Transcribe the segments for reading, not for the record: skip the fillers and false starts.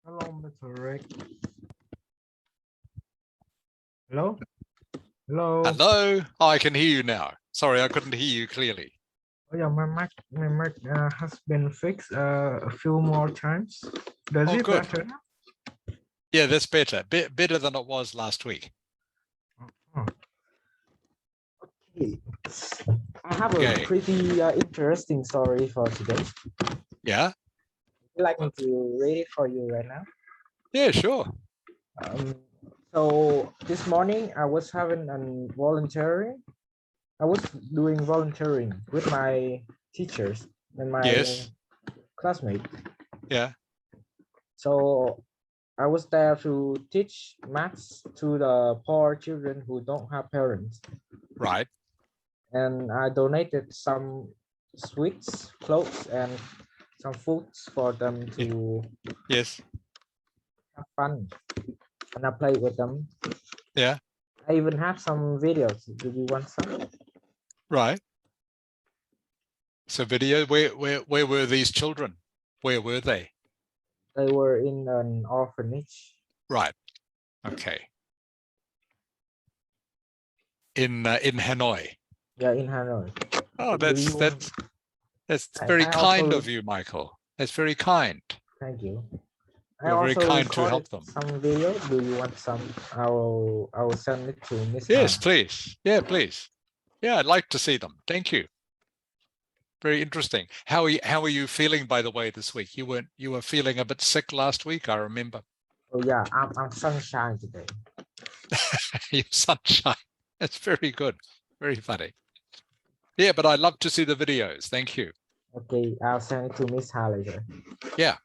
Hello, Mr. Rick. Hello? Hello? Hello? Oh, I can hear you now. Sorry, I couldn't hear you clearly. Oh yeah, my mic has been fixed a few more times. Does Oh, it good. better now? Yeah, that's better. Better than it was last week. Oh. Okay. I have a Okay. pretty interesting story for today. Yeah? Would you like me to read it for you right now? Yeah, sure. So this morning I was having a volunteering. I was doing volunteering with my teachers and my Yes. classmates. Yeah. So I was there to teach maths to the poor children who don't have parents. Right. And I donated some sweets, clothes, and some foods for them Yeah. to Yes. have fun. And I played with them. Yeah. I even have some videos. Do you want some? Right. So video, where were these children? Where were they? They were in an orphanage. Right. Okay. In Hanoi. Yeah, in Hanoi. Oh, Do that's you? very I kind also of you, Michael. That's very kind. thank you. I You're very also kind to recorded help them. some video. Do you want some? I will send it to Miss Yes, Han. please. Yeah, please. Yeah, I'd like to see them. Thank you. Very interesting. How are you feeling, by the way, this week? You were feeling a bit sick last week, I remember. Oh yeah, I'm sunshine today. Your sunshine. That's very good. Very funny. Yeah, but I love to see the videos. Thank you. Okay, I'll send it to Miss Ha later. Yeah.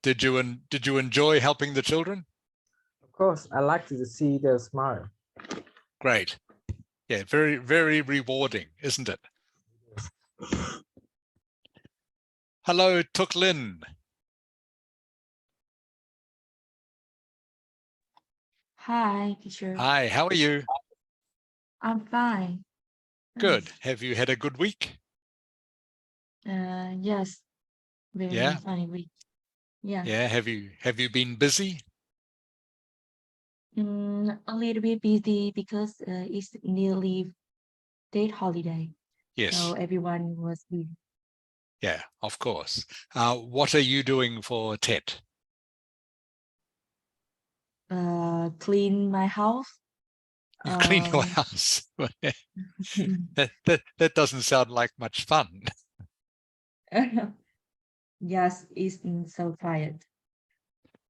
Did you enjoy helping the children? Of course, I like to see their smile. Great. Yeah, very, very rewarding, isn't it? Hello, Tuk Lin. Hi, teacher. Hi, how are you? I'm fine. Good. Have you had a good week? Yes, very Yeah. funny week. Yeah. Yeah. Have you been busy? A little bit busy because it's nearly date holiday. Yes. So everyone was busy. Yeah, of course. What are you doing for Tet? Clean my house. You clean your Um, house. That doesn't sound like much fun. yes, it's so tired.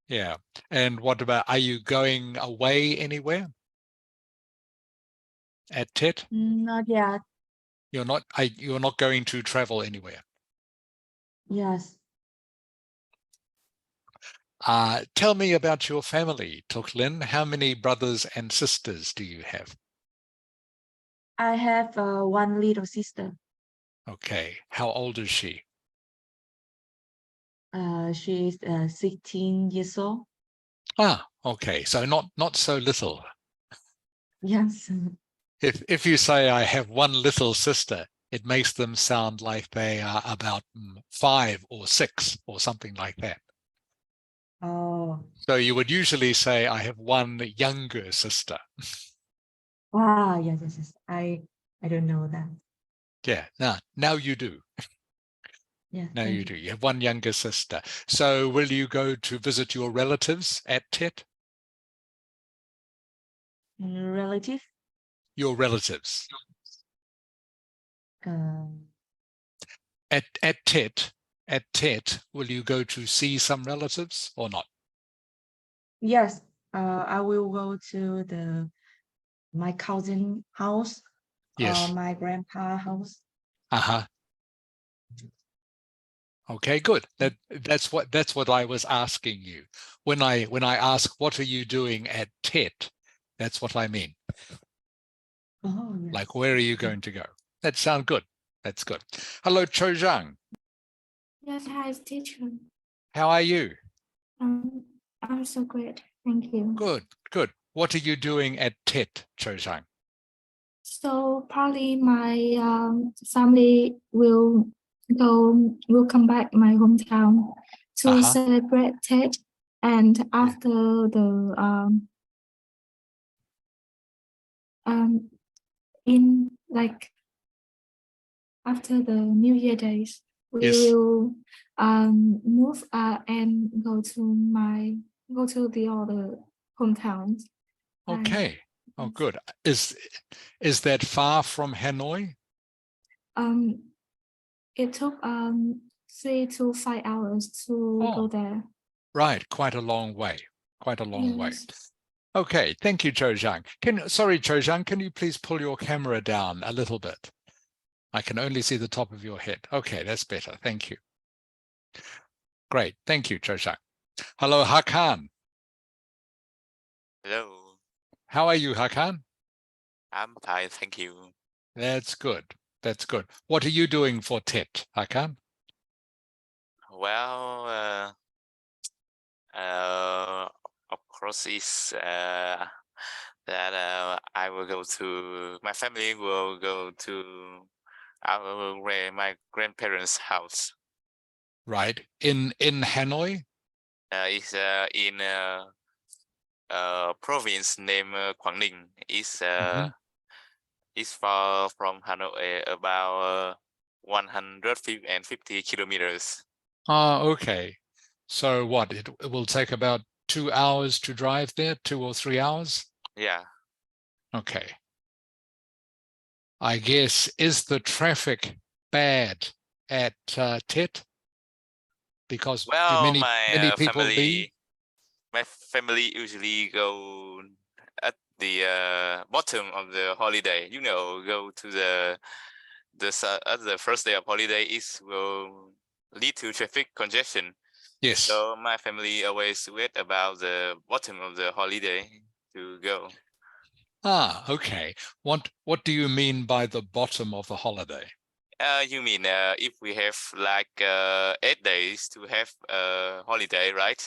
Yeah. And what about, are you going away anywhere at Tet? Not yet. You're not going to travel anywhere. Yes. Tell me about your family, Tuk Lin. How many brothers and sisters do you have? I have one little sister. Okay. How old is she? She is 16 years old. Ah, okay. So not so little. Yes. If you say I have one little sister, it makes them sound like they are about 5 or 6 or something like that. Oh. So you would usually say I have one younger sister. Ah, yes, yes, yes. I don't know that. Yeah, now you do. Yeah, Now you thank do. You have one younger sister. So will you go to visit your relatives at Tet? you. Relative? Your relatives. Um, At Tet, will you go to see some relatives or not? yes. I will go to my cousin house, Yes. my grandpa house. Uh-huh. Okay, good. That's what I was asking you. When I ask what are you doing at Tet, that's what I mean. Oh, yes. Like, where are you going to go? That sounds good. That's good. Hello, Cho Zhang. Yes, hi, teacher. How are you? I'm so great. Thank you. Good, good. What are you doing at Tet, Cho Zhang? So probably my family will come back my hometown to celebrate Tet And after the in like after the New Year days, we Yes. will move and go to the other hometowns. And, Okay. Oh, good. Is that far from Hanoi? It took 3 to 5 hours to go Oh, there. right. Quite a long way. Quite a long way. Yes. Okay. Thank you, Cho Zhang. Sorry, Cho Zhang, can you please pull your camera down a little bit? I can only see the top of your head. Okay, that's better. Thank you. Great. Thank you, Cho Zhang. Hello, Hakan. Hello, How are you, Hakan? I'm fine, thank you. That's good. That's good. What are you doing for TET, Hakan? Well, of course, it's that I will go to my family will go to my grandparents' house. Right. In Hanoi? It's in province named Quảng Ninh. It's far from Hanoi, about 150 kilometers. Oh, okay. So what? It will take about 2 hours to drive there, 2 or 3 hours? Yeah. Okay. I guess, is the traffic bad at TET? Because do Well, many people leave? my family usually go at the bottom of the holiday. You know, go to at the first day of holiday is will lead to traffic congestion. Yes. So my family always wait about the bottom of the holiday to go. Ah, okay. What do you mean by the bottom of the holiday? You mean if we have like 8 days to have a holiday, right?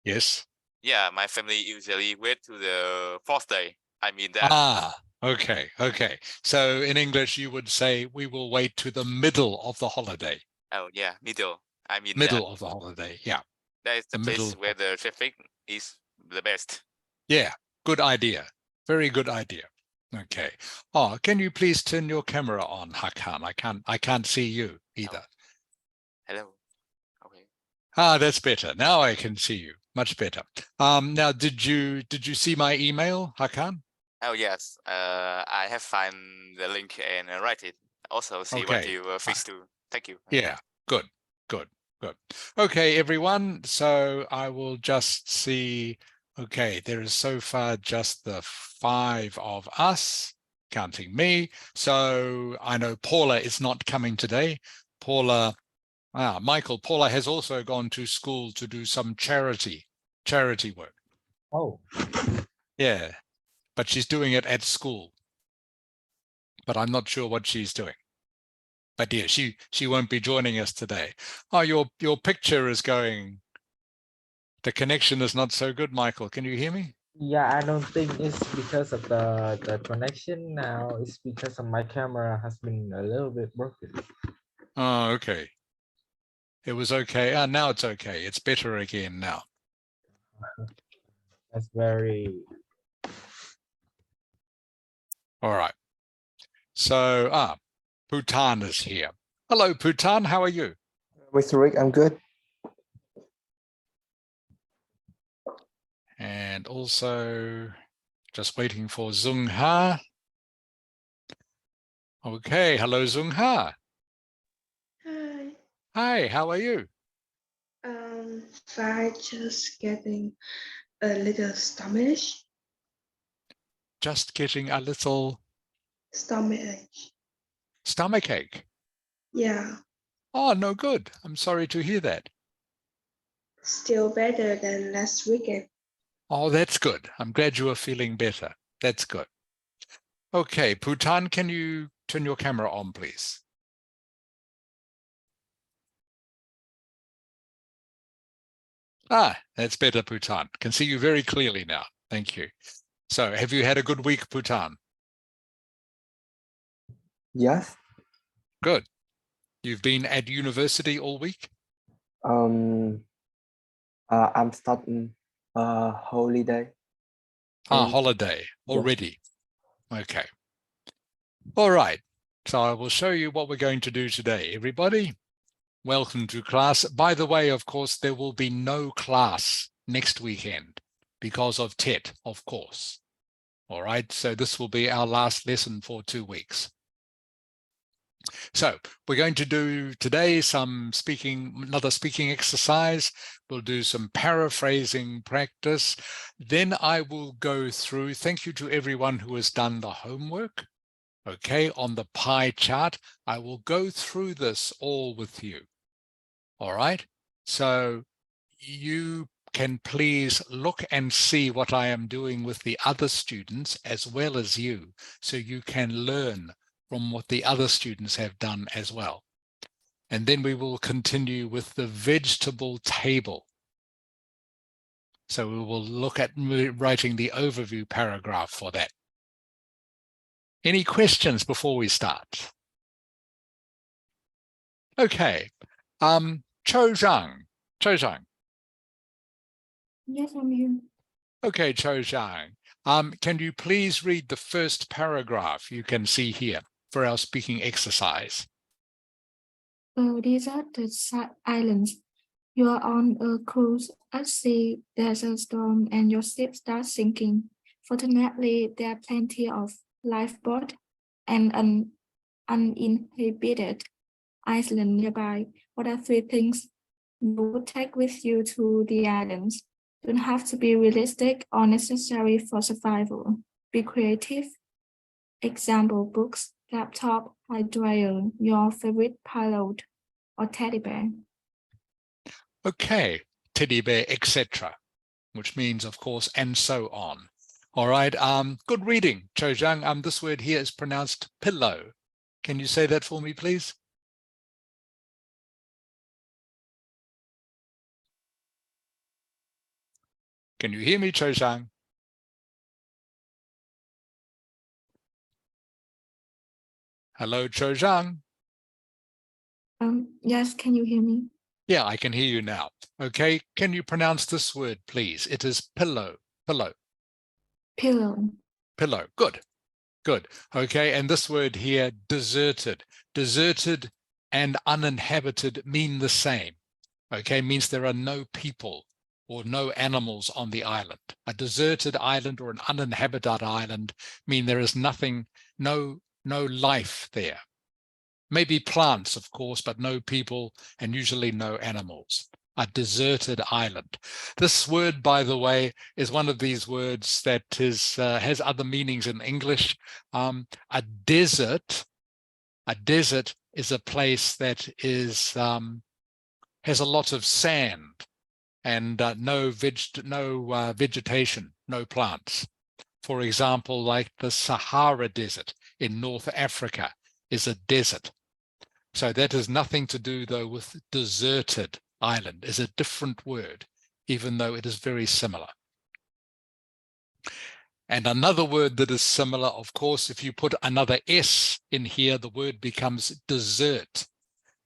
Yes. Yeah, my family usually wait to the 4th day. I mean that. Ah, okay, okay. So in English, you would say we will wait to the middle of the holiday. Oh yeah, middle. I mean Middle of the holiday, yeah. that is the place middle. where the traffic is the best. Yeah, good idea. Very good idea. Okay. Oh, can you please turn your camera on, Hakan? I can't see you either. Hello. Okay. Ah, that's better. Now I can see you. Much better. Now did you see my email, Hakan? Oh yes. I have find the link and write it. Also see what Okay. you fix to. Thank you. Yeah, good, good, good. Okay, everyone. So I will just see. Okay, there is so far just the 5 of us, counting me. So I know Paula is not coming today. Paula, Michael, Paula has also gone to school to do some charity work. Oh, Yeah, but she's doing it at school. But I'm not sure what she's doing. But yeah, she won't be joining us today. Oh, your picture is going. The connection is not so good, Michael. Can you hear me? yeah, I don't think it's because of the connection now. It's because of my camera has been a little bit broken. Oh, okay. It was okay. Now it's okay. It's better again now. That's very All right. So, Bhutan is here. Hello, Bhutan. How are you? Mr. Rick, I'm good. And also just waiting for Zung Ha. Okay. Hello, Zung Ha. Hi. Hi, how are you? Fine, just getting a little stomach Just getting a little ache. stomach ache. Yeah, Oh, no good. I'm sorry to hear that. still better than last weekend. Oh, that's good. I'm glad you are feeling better. That's good. Okay, Bhutan, can you turn your camera on, please? That's better, Bhutan. Can see you very clearly now. Thank you. So have you had a good week, Bhutan? Yes. Good. You've been at university all week? I'm starting Holiday. And Holiday already. Okay. All right. So I will show you what we're going to do today. Everybody, welcome to class. By the way, of course, there will be no class next weekend because of TET, of course. All right. So this will be our last lesson for 2 weeks. So we're going to do today another speaking exercise. We'll do some paraphrasing practice. Then I will go through, thank you to everyone who has done the homework. Okay, on the pie chart, I will go through this all with you. All right, so you can please look and see what I am doing with the other students as well as you, so you can learn from what the other students have done as well. And then we will continue with the vegetable table. So we will look at writing the overview paragraph for that. Any questions before we start? Okay, Cho Zhang. Yes, I'm here. Okay, Cho Zhang. Can you please read the first paragraph you can see here for our speaking exercise? These are the islands. You are on a cruise at sea. There's a storm and your ship starts sinking. Fortunately, there are plenty of lifeboat and an uninhabited island nearby. What are 3 things you would take with you to the islands? Don't have to be realistic or necessary for survival. Be creative. Example: books, laptop, hairdryer, your favorite pilot, or teddy bear. Okay, teddy bear, etc., which means, of course, and so on. All right, good reading, Cho Zhang. This word here is pronounced pillow. Can you say that for me, please? Can you hear me, Cho Zhang? Hello, Cho Zhang. Yes, can you hear me? Yeah, I can hear you now. Okay, can you pronounce this word, please? It is pillow, pillow. Pillow. Pillow, good, good. Okay, and this word here, deserted. Deserted and uninhabited mean the same. Okay, means there are no people or no animals on the island. A deserted island or an uninhabited island mean there is nothing, no life there. Maybe plants, of course, but no people and usually no animals. A deserted island. This word, by the way, is one of these words that is has other meanings in English. A desert is a place that is has a lot of sand and no vegetation, no plants. For example, like the Sahara Desert in North Africa is a desert. So that has nothing to do, though, with deserted island. Is a different word, even though it is very similar. And another word that is similar, of course, if you put another S in here, the word becomes dessert.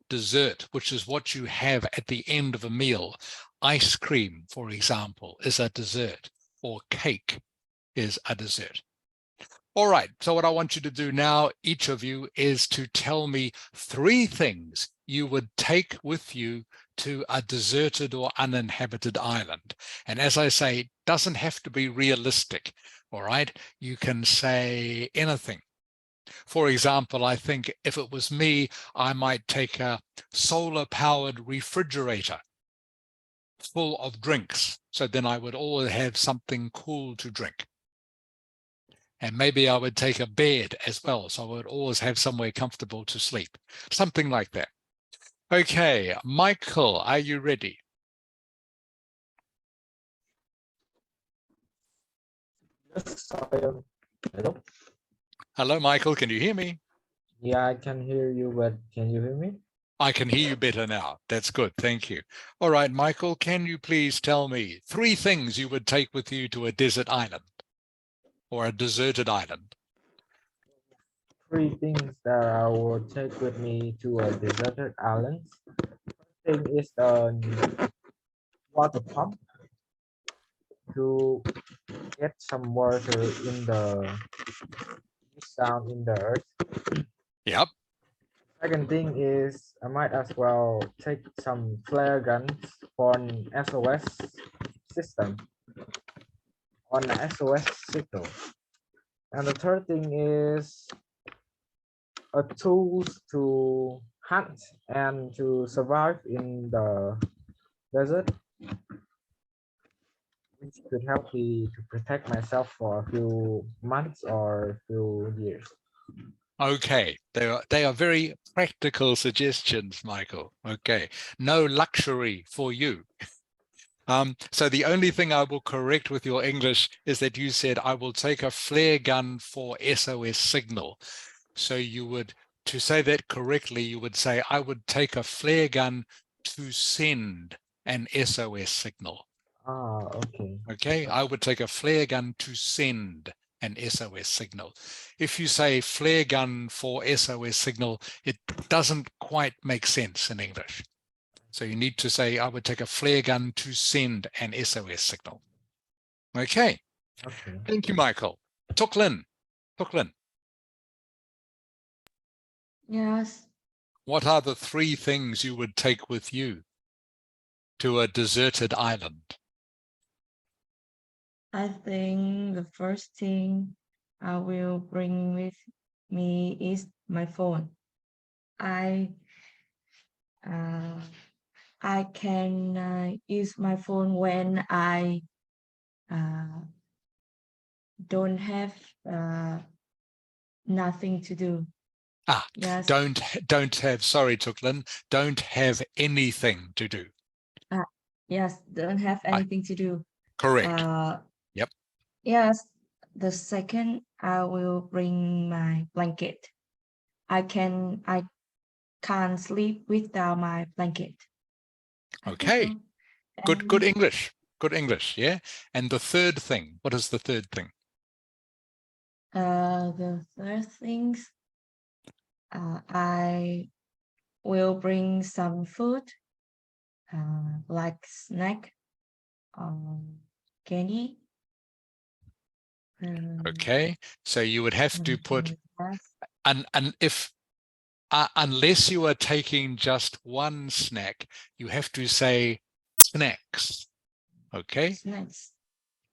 Dessert, which is what you have at the end of a meal. Ice cream, for example, is a dessert, or cake is a dessert. All right, so what I want you to do now, each of you, is to tell me 3 things you would take with you to a deserted or uninhabited island. And as I say, it doesn't have to be realistic, all right? You can say anything. For example, I think if it was me, I might take a solar-powered refrigerator full of drinks. So then I would always have something cool to drink. And maybe I would take a bed as well. So I would always have somewhere comfortable to sleep. Something like that. Okay, Michael, are you ready? Yes, I am. Hello? Hello, Michael, can you hear me? Yeah, I can hear you, but can you hear me? I can hear you better now. That's good. Thank you. All right, Michael, can you please tell me 3 things you would take with you to a desert island or a deserted island? 3 things that I will take with me to a deserted island. First thing is the water pump. to get some water in the down in the earth. Yep. Second thing is I might as well take some flare guns for an SOS system on the SOS signal. And the third thing is a tools to hunt and to survive in the desert, which could help me to protect myself for a few months or a few years. Okay, they are very practical suggestions, Michael. Okay, no luxury for you. So the only thing I will correct with your English is that you said, I will take a flare gun for SOS signal. So you would, to say that correctly, you would say, I would take a flare gun to send an SOS signal. Ah, okay. Okay, I would take a flare gun to send an SOS signal. If you say flare gun for SOS signal, it doesn't quite make sense in English. So you need to say, I would take a flare gun to send an SOS signal. Okay. Okay. Thank you, Michael. Tuklin. Yes, What are the 3 things you would take with you to a deserted island? I think the first thing I will bring with me is my phone. I can use my phone when I don't have nothing to do. Yes. Don't have, sorry, Tuklin, don't have anything to do. Yes, don't have anything to do. Correct. Yep. Yes, the second I will bring my blanket. I can't sleep without my blanket. Okay. Good English. Good English, yeah? And the third thing, what is the third thing? The third things, I will bring some food, like snack, candy. Okay, so you would have to put, Yes. and if unless you are taking just one snack, you have to say snacks. Okay, Snacks.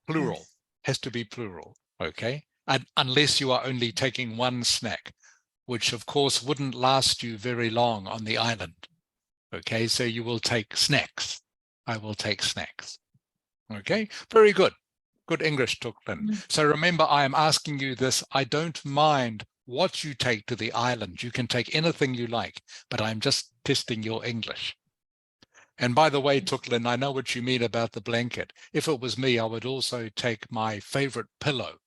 plural, Yes. has to be plural. Okay, and unless you are only taking one snack, which of course wouldn't last you very long on the island. Okay, so you will take snacks. I will take snacks. Okay, very good. Good English, Tuklin. So remember, I am asking you this. I don't mind what you take to the island. You can take anything you like, but I'm just testing your English. And by the way, Tuklin, I know what you mean about the blanket. If it was me, I would also take my favorite pillow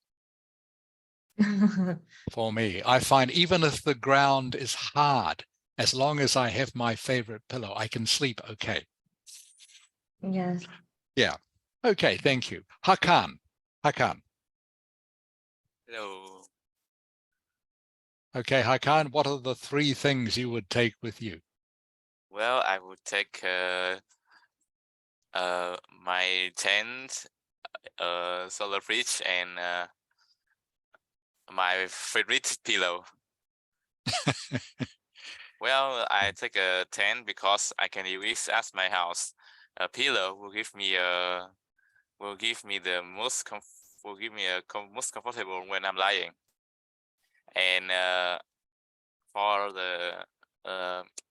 for me. I find even if the ground is hard, as long as I have my favorite pillow, I can sleep okay. Yes. Yeah. Okay, thank you. Hakan. Hello. Okay, Hakan, what are the 3 things you would take with you? Well, I would take my tent, solar fridge, and my favorite pillow. Well, I take a tent because I can use as my house. A pillow will give me the most most comfortable when I'm lying. And for the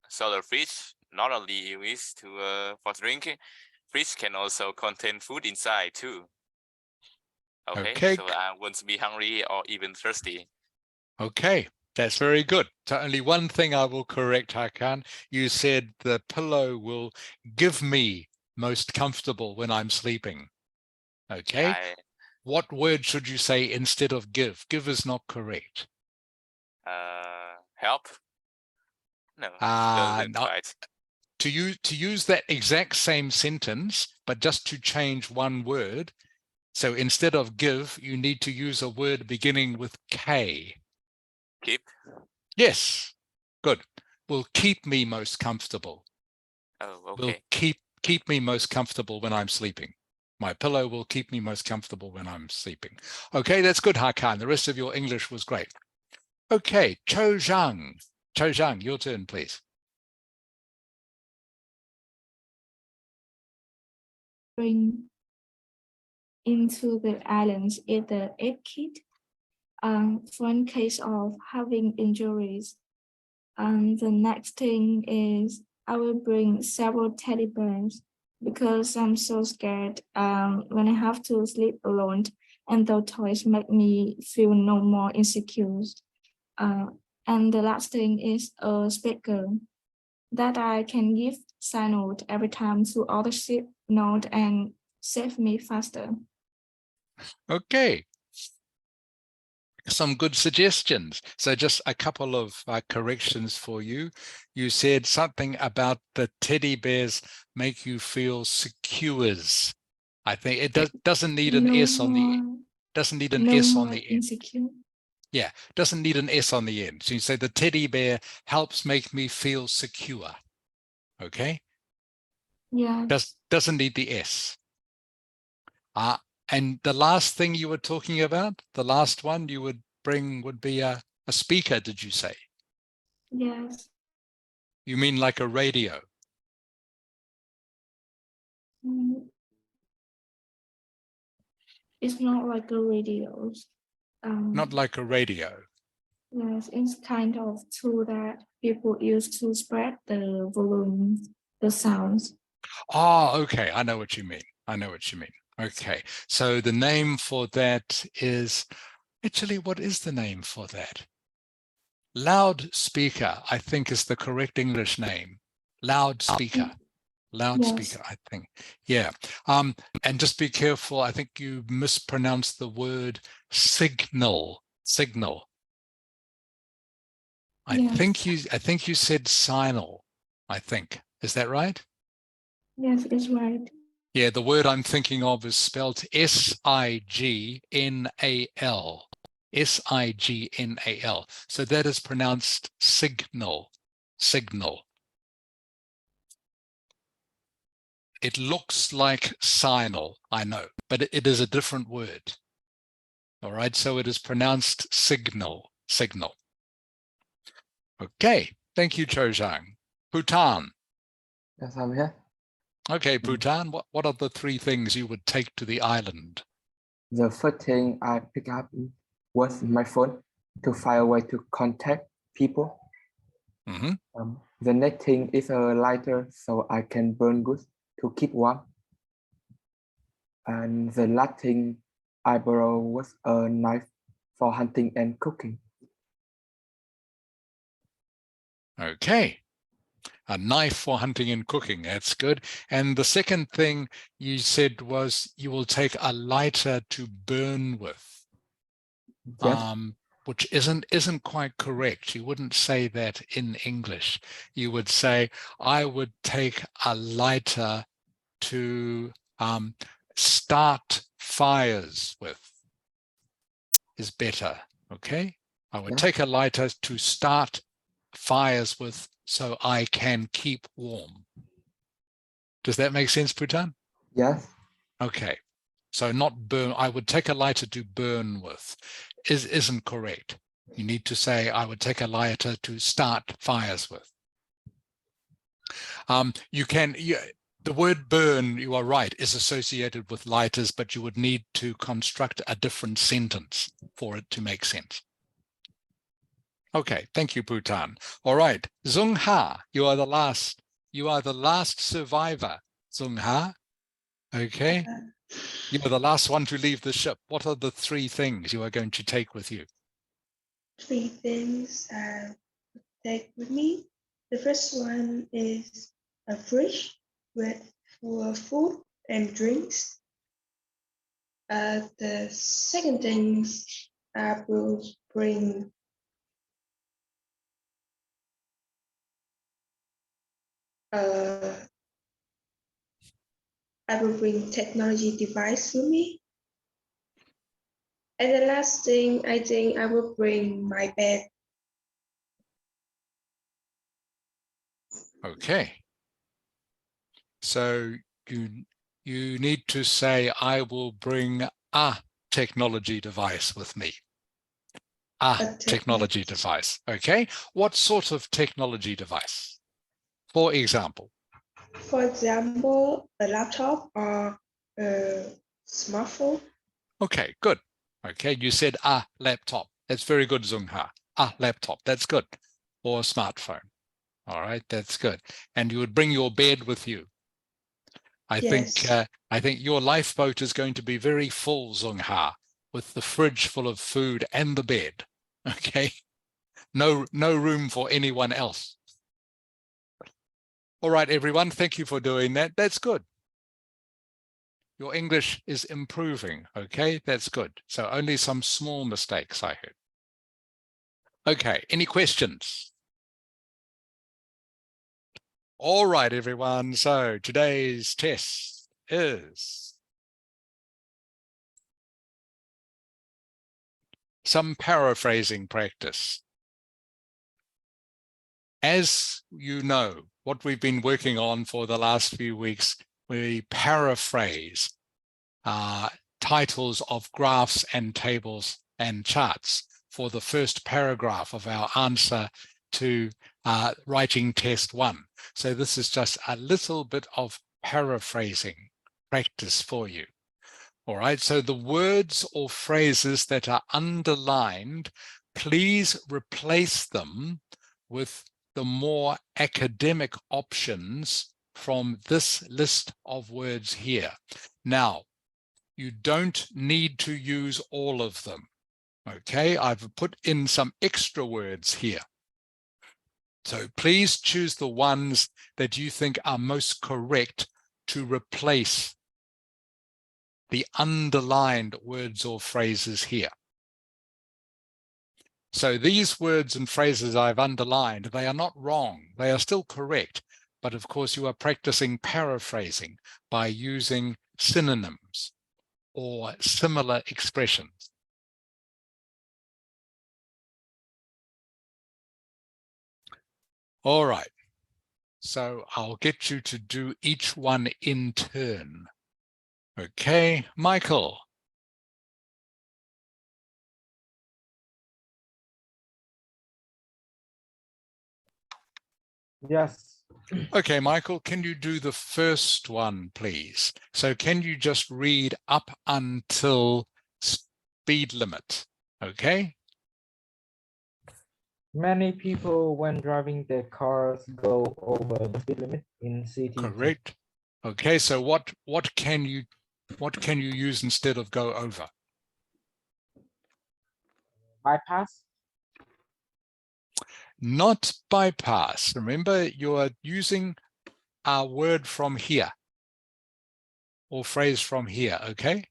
solar fridge, not only used to for drinking, fridge can also contain food inside too. Okay, so I won't be hungry or even thirsty. Okay, that's very good. So only one thing I will correct, Hakan. You said the pillow will give me most comfortable when I'm sleeping. Okay. What word should you say instead of give? Give is not correct. Help? No, No. right. To use that exact same sentence, but just to change one word. So instead of give, you need to use a word beginning with K. Keep? Yes, good. Will keep me most comfortable. Oh, okay. Will keep me most comfortable when I'm sleeping. My pillow will keep me most comfortable when I'm sleeping. Okay, that's good, Hakan. The rest of your English was great. Okay, Cho Zhang. Cho Zhang, your turn, please. Bring into the islands is the aid kit. For in case of having injuries. And the next thing is I will bring several teddy bears because I'm so scared when I have to sleep alone, and those toys make me feel no more insecure. And the last thing is a speaker that I can give sign note every time to other ship note and save me faster. Okay. Some good suggestions. So just a couple of corrections for you. You said something about the teddy bears make you feel secures. I think it doesn't need an S on the doesn't need an S on the end. Insecure. Yeah, doesn't need an S on the end. So you say the teddy bear helps make me feel secure. Okay. Yeah. Doesn't need the S. And the last thing you were talking about, the last one you would bring would be a speaker, did you say? Yes. You mean like a radio? It's not like a radio. Not like a radio. Yes, it's kind of tool that people use to spread the volume, the sounds. Oh, okay. I know what you mean. I know what you mean. Okay. So the name for that is, actually, what is the name for that? Loudspeaker, I think, is the correct English name. Loudspeaker. Loudspeaker, Yes. I think. Yeah. And just be careful. I think you mispronounced the word signal. Signal. I Yes. think you said signal, I think. Is that right? Yes, it's right. Yeah, the word I'm thinking of is spelled S-I-G-N-A-L. S-I-G-N-A-L. So that is pronounced signal. Signal. It looks like signal, I know, but it is a different word. All right, so it is pronounced signal. Signal. Okay, thank you, Cho Zhang. Bhutan. Yes, I'm here. Okay, Bhutan, what are the three things you would take to the island? The first thing I picked up was my phone to find a way to contact people. Mm-hmm. The next thing is a lighter so I can burn wood to keep warm. And the last thing I borrowed was a knife for hunting and cooking. Okay. A knife for hunting and cooking. That's good. And the second thing you said was you will take a lighter to burn with. Yes. Which isn't quite correct. You wouldn't say that in English. You would say, I would take a lighter to start fires with, is better. Okay. I would take a lighter to start fires with so I can keep warm. Does that make sense, Bhutan? Yes. Okay. So not burn, I would take a lighter to burn with isn't correct. You need to say, I would take a lighter to start fires with. The word burn, you are right, is associated with lighters, but you would need to construct a different sentence for it to make sense. Okay, thank you, Bhutan. All right, Zung Ha, you are the last survivor. Zung Ha, okay. You are the last one to leave the ship. What are the three things you are going to take with you? Three things I take with me. The first one is a fridge full of food and drinks. The second thing I will bring technology device with me. And the last thing, I think I will bring my bed. Okay. So you you need to say, I will bring a technology device with me. A technology device. Okay. What sort of technology device? For example. For example, a laptop or a smartphone. Okay, good. Okay, you said a laptop. That's very good, Zungha. A laptop. That's good. Or a smartphone. All right, that's good. And you would bring your bed with you. I think your lifeboat is going to be very full, Zungha, with the fridge full of food and the bed. Okay, no room for anyone else. All right, everyone, thank you for doing that. That's good. Your English is improving. Okay, that's good. So only some small mistakes, I heard. Okay, any questions? All right, everyone. So today's test is some paraphrasing practice. As you know, what we've been working on for the last few weeks, we paraphrase titles of graphs and tables and charts for the first paragraph of our answer to writing test 1. So this is just a little bit of paraphrasing practice for you. All right, so the words or phrases that are underlined, please replace them with the more academic options from this list of words here. Now, you don't need to use all of them. Okay, I've put in some extra words here. So please choose the ones that you think are most correct to replace the underlined words or phrases here. So these words and phrases I've underlined, they are not wrong. They are still correct. But of course, you are practicing paraphrasing by using synonyms or similar expressions. All right. So I'll get you to do each one in turn. Okay, Michael. Yes. Okay, Michael, can you do the first one, please? So can you just read up until speed limit? Okay. Many people, when driving their cars, go over the speed limit in city. Correct. Okay, so what can you use instead of go over? Bypass. Not bypass. Remember, you are using a word from here or phrase from here, okay?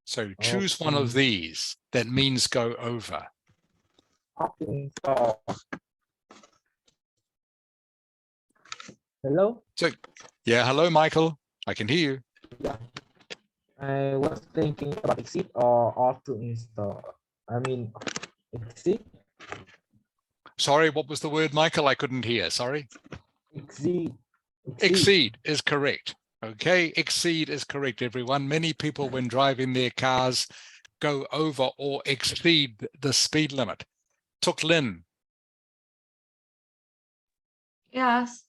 So choose one of these that means go over. Hello? So, yeah, hello, Michael. I can hear you. Yeah. I was thinking about exit or off to install. I mean, exit. Sorry, what was the word, Michael? I couldn't hear. Sorry. Exceed. Exceed is correct. Okay, exceed is correct, everyone. Many people, when driving their cars, go over or exceed the speed limit. Tuk Lin. Yes.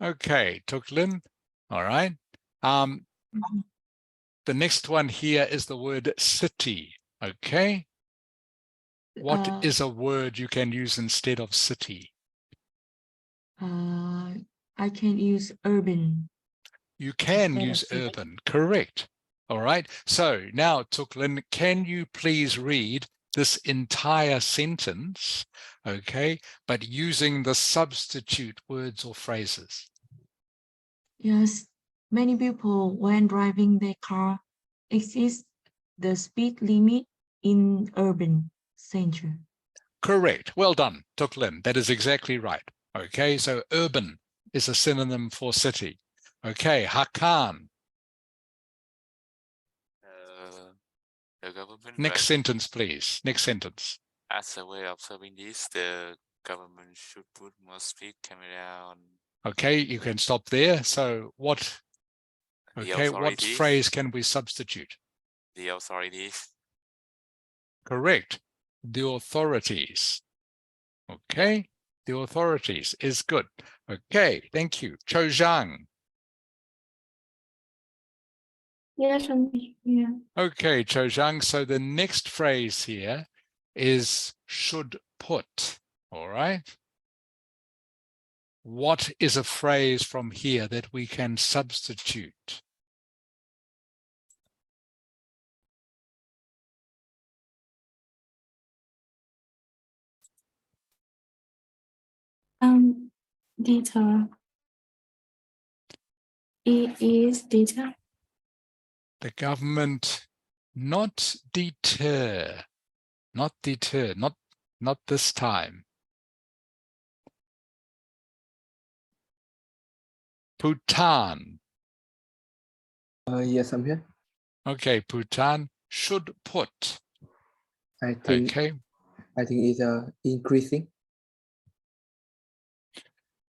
Okay, Tuk Lin. All right. The next one here is the word city. Okay. What is a word you can use instead of city? I can use urban. You can Instead of use city. urban, correct. All right. So now, Tuk Lin, can you please read this entire sentence, okay, but using the substitute words or phrases? Yes, many people, when driving their car, exceed the speed limit in urban center. Correct. Well done, Tuk Lin. That is exactly right. Okay, so urban is a synonym for city. Okay, Hakan. The government Next right? sentence, please. Next sentence. As a way of serving this, the Government should put more speed camera on Okay, you can stop there. So what? the Okay, what authorities. phrase can we substitute? The authorities. Correct. The authorities. Okay, the authorities is good. Okay, thank you. Cho Zhang. Yes, I'm here. Okay, Cho Zhang. So the next phrase here is should put. All right. What is a phrase from here that we can substitute? Deter. It is deter. The government not deter, not this time. Bhutan. Yes, I'm here. Okay, Bhutan should put. I think Okay, it's increasing.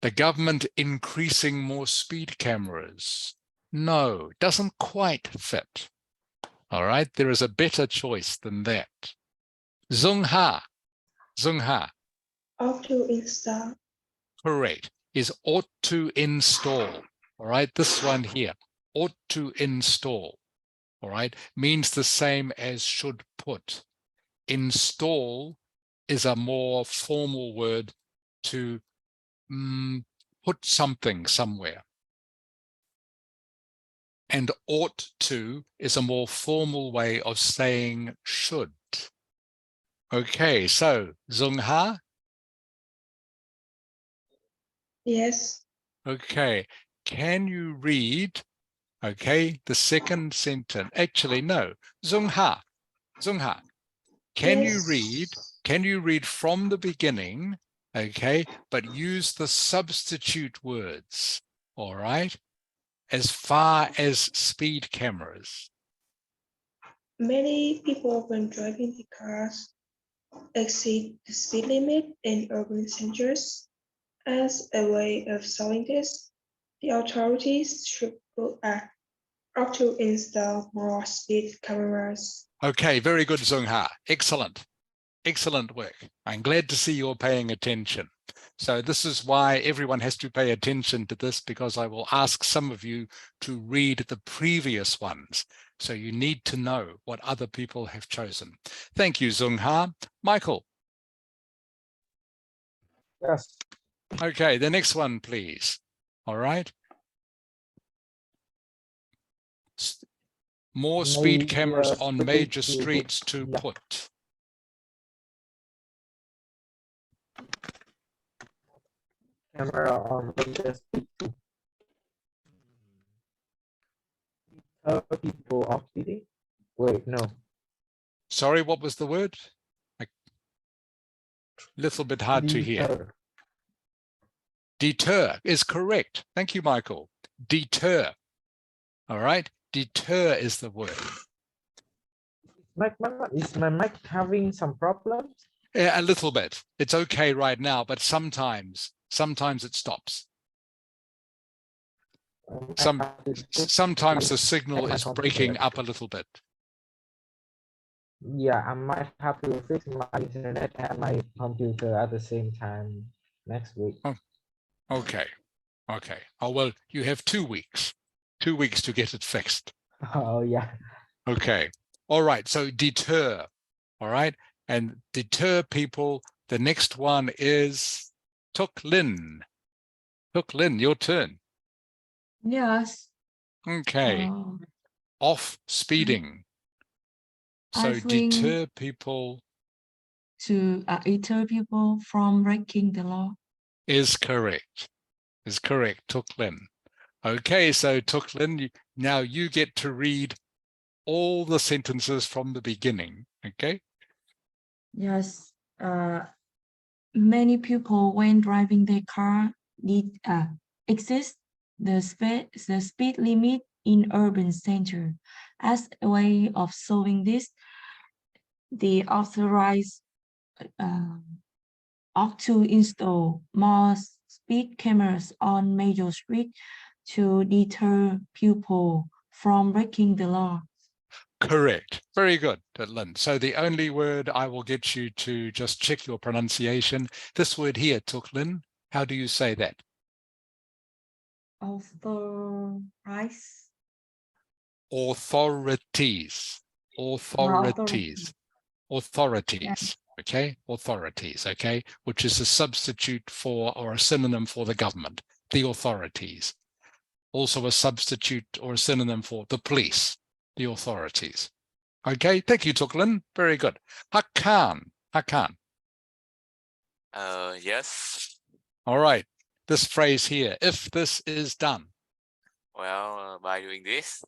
the government increasing more speed cameras. No, doesn't quite fit. All right, there is a better choice than that. Zung Ha. Ought to install. Correct, is ought to install. All right, this one here, ought to install. All right, means the same as should put. Install is a more formal word to put something somewhere. And ought to is a more formal way of saying should. Okay, so Zung Ha. Yes. Okay, can you read, okay, the second sentence? Actually, no. Zung Ha, can you read from the beginning, okay, but use the substitute words, all right, as far as speed cameras? Many people when driving the cars exceed the speed limit in urban centers. As a way of solving this, the authorities should ought to install more speed cameras. Okay, very good, Zung Ha. Excellent work. I'm glad to see you're paying attention. So this is why everyone has to pay attention to this, because I will ask some of you to read the previous ones. So you need to know what other people have chosen. Thank you, Zung Ha. Michael. Yes. Okay, the next one, please. All right. More speed cameras on major streets to put. Camera on major street to deter people off speeding. Wait, no. Sorry, what was the word? A little bit hard to hear. Deter. Deter is correct. Thank you, Michael. Deter. All right. Deter is the word. Is my mic having some problems? Yeah, a little bit. It's okay right now, but sometimes it stops. Sometimes the signal is breaking up a little bit. Yeah, I might have to fix my internet and my computer at the same time next week. Oh, okay. Oh, well, you have 2 weeks. 2 weeks to get it fixed. Oh, yeah. Okay. All right. So deter. All right. And deter people. The next one is Tuk Lin. Tuk Lin, your turn. Yes. Okay. Off speeding. So I think deter people to deter people from breaking the law. is correct. Tuk Lin. Okay, so Tuk Lin, now you get to read all the sentences from the beginning. Okay. Yes. Many people when driving their car need exceed the speed limit in urban center. As a way of solving this, the authorized ought to install more speed cameras on major streets to deter people from breaking the law. Correct. Very good, Lynn. So the only word I will get you to just check your pronunciation, this word here, Lynn, how do you say that? Authorize. Authorities. Authorities. Authorities. Yeah. Okay, authorities, okay, which is a substitute for or a synonym for the government, the authorities. Also a substitute or a synonym for the police, the authorities. Okay, thank you, Lynn. Very good. Hakan. Yes. All right, this phrase here, if this is done. Well, by doing this.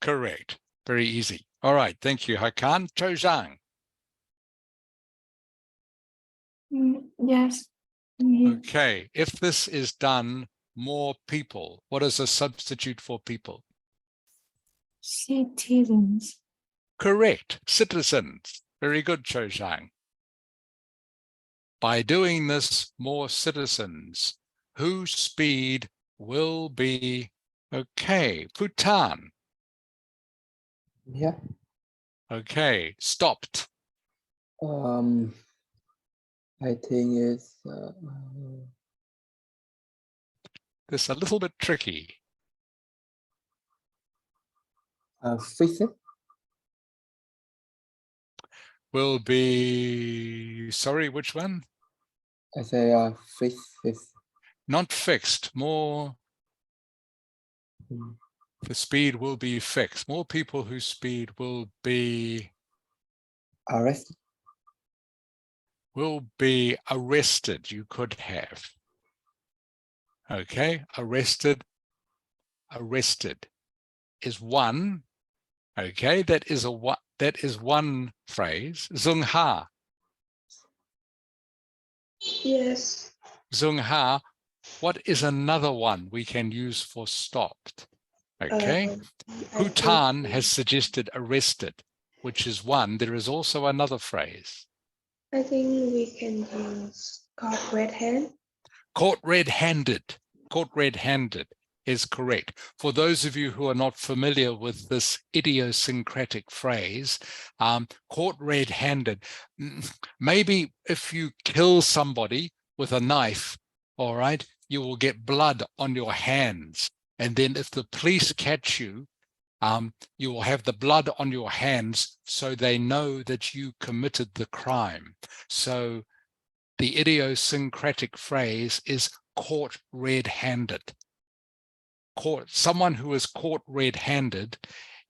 Correct. Very easy. All right, thank you, Hakan. Cho Zhang. Yes. Mm, Okay, if this is done, more people. What is a substitute for people? Citizens. Correct. Citizens. Very good, Cho Zhang. By doing this, more citizens whose speed will be okay. Bhutan. Yeah. Okay. Stopped. I think it's This is a little bit tricky. fix it. Will be, sorry, which one? I say fix it. Not fixed, more, the speed will be fixed. More people whose speed will be Arrest. arrested, you could have. Okay, arrested is one. Okay, that is one phrase. Zung ha. Yes. Zung ha. What is another one we can use for stopped? Okay, I Bhutan think- has suggested arrested, which is one. There is also another phrase. I think we can use caught red hand. Caught red-handed. Caught red-handed is correct. For those of you who are not familiar with this idiosyncratic phrase, caught red-handed, maybe if you kill somebody with a knife, all right, you will get blood on your hands. And then if the police catch you, you will have the blood on your hands so they know that you committed the crime. So the idiosyncratic phrase is caught red-handed. Someone who is caught red-handed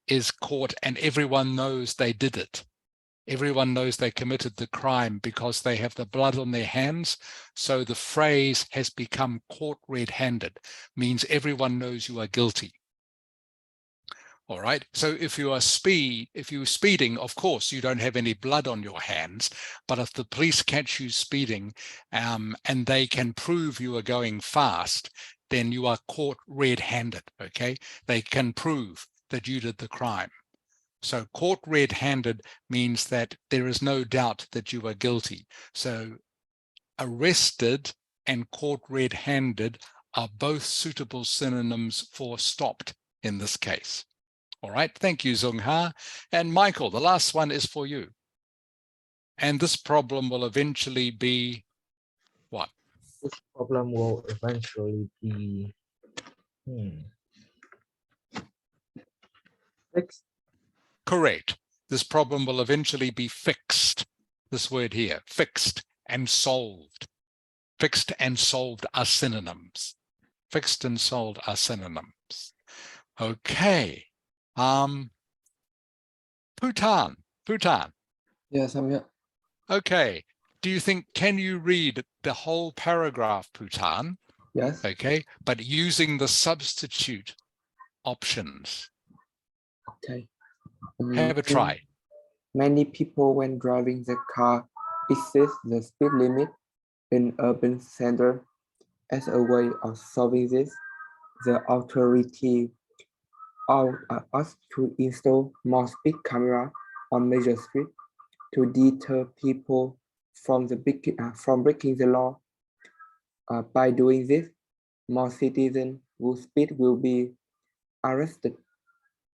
is caught and everyone knows they did it. Everyone knows they committed the crime because they have the blood on their hands. So the phrase has become caught red-handed, means everyone knows you are guilty. All right. So if you're speeding, of course, you don't have any blood on your hands. But if the police catch you speeding and they can prove you are going fast, then you are caught red-handed. OK, they can prove that you did the crime. So caught red-handed means that there is no doubt that you are guilty. So arrested and caught red-handed are both suitable synonyms for stopped in this case. All right, thank you, Zung Ha. And Michael, the last one is for you. And this problem will eventually be what? This problem will eventually be fixed. Correct. This problem will eventually be fixed. This word here, fixed and solved. Fixed and solved are synonyms. Fixed and solved are synonyms. Okay. Bhutan. Yes, I'm here. Okay. Do you think, can you read the whole paragraph, Bhutan? Yes. Okay, but using the substitute options. Okay. Have a try. Many people, when driving the car, exceed the speed limit in urban center. As a way of solving this, the authority asked to install more speed camera on major streets to deter people from breaking the law. By doing this, more citizens who speed will be arrested,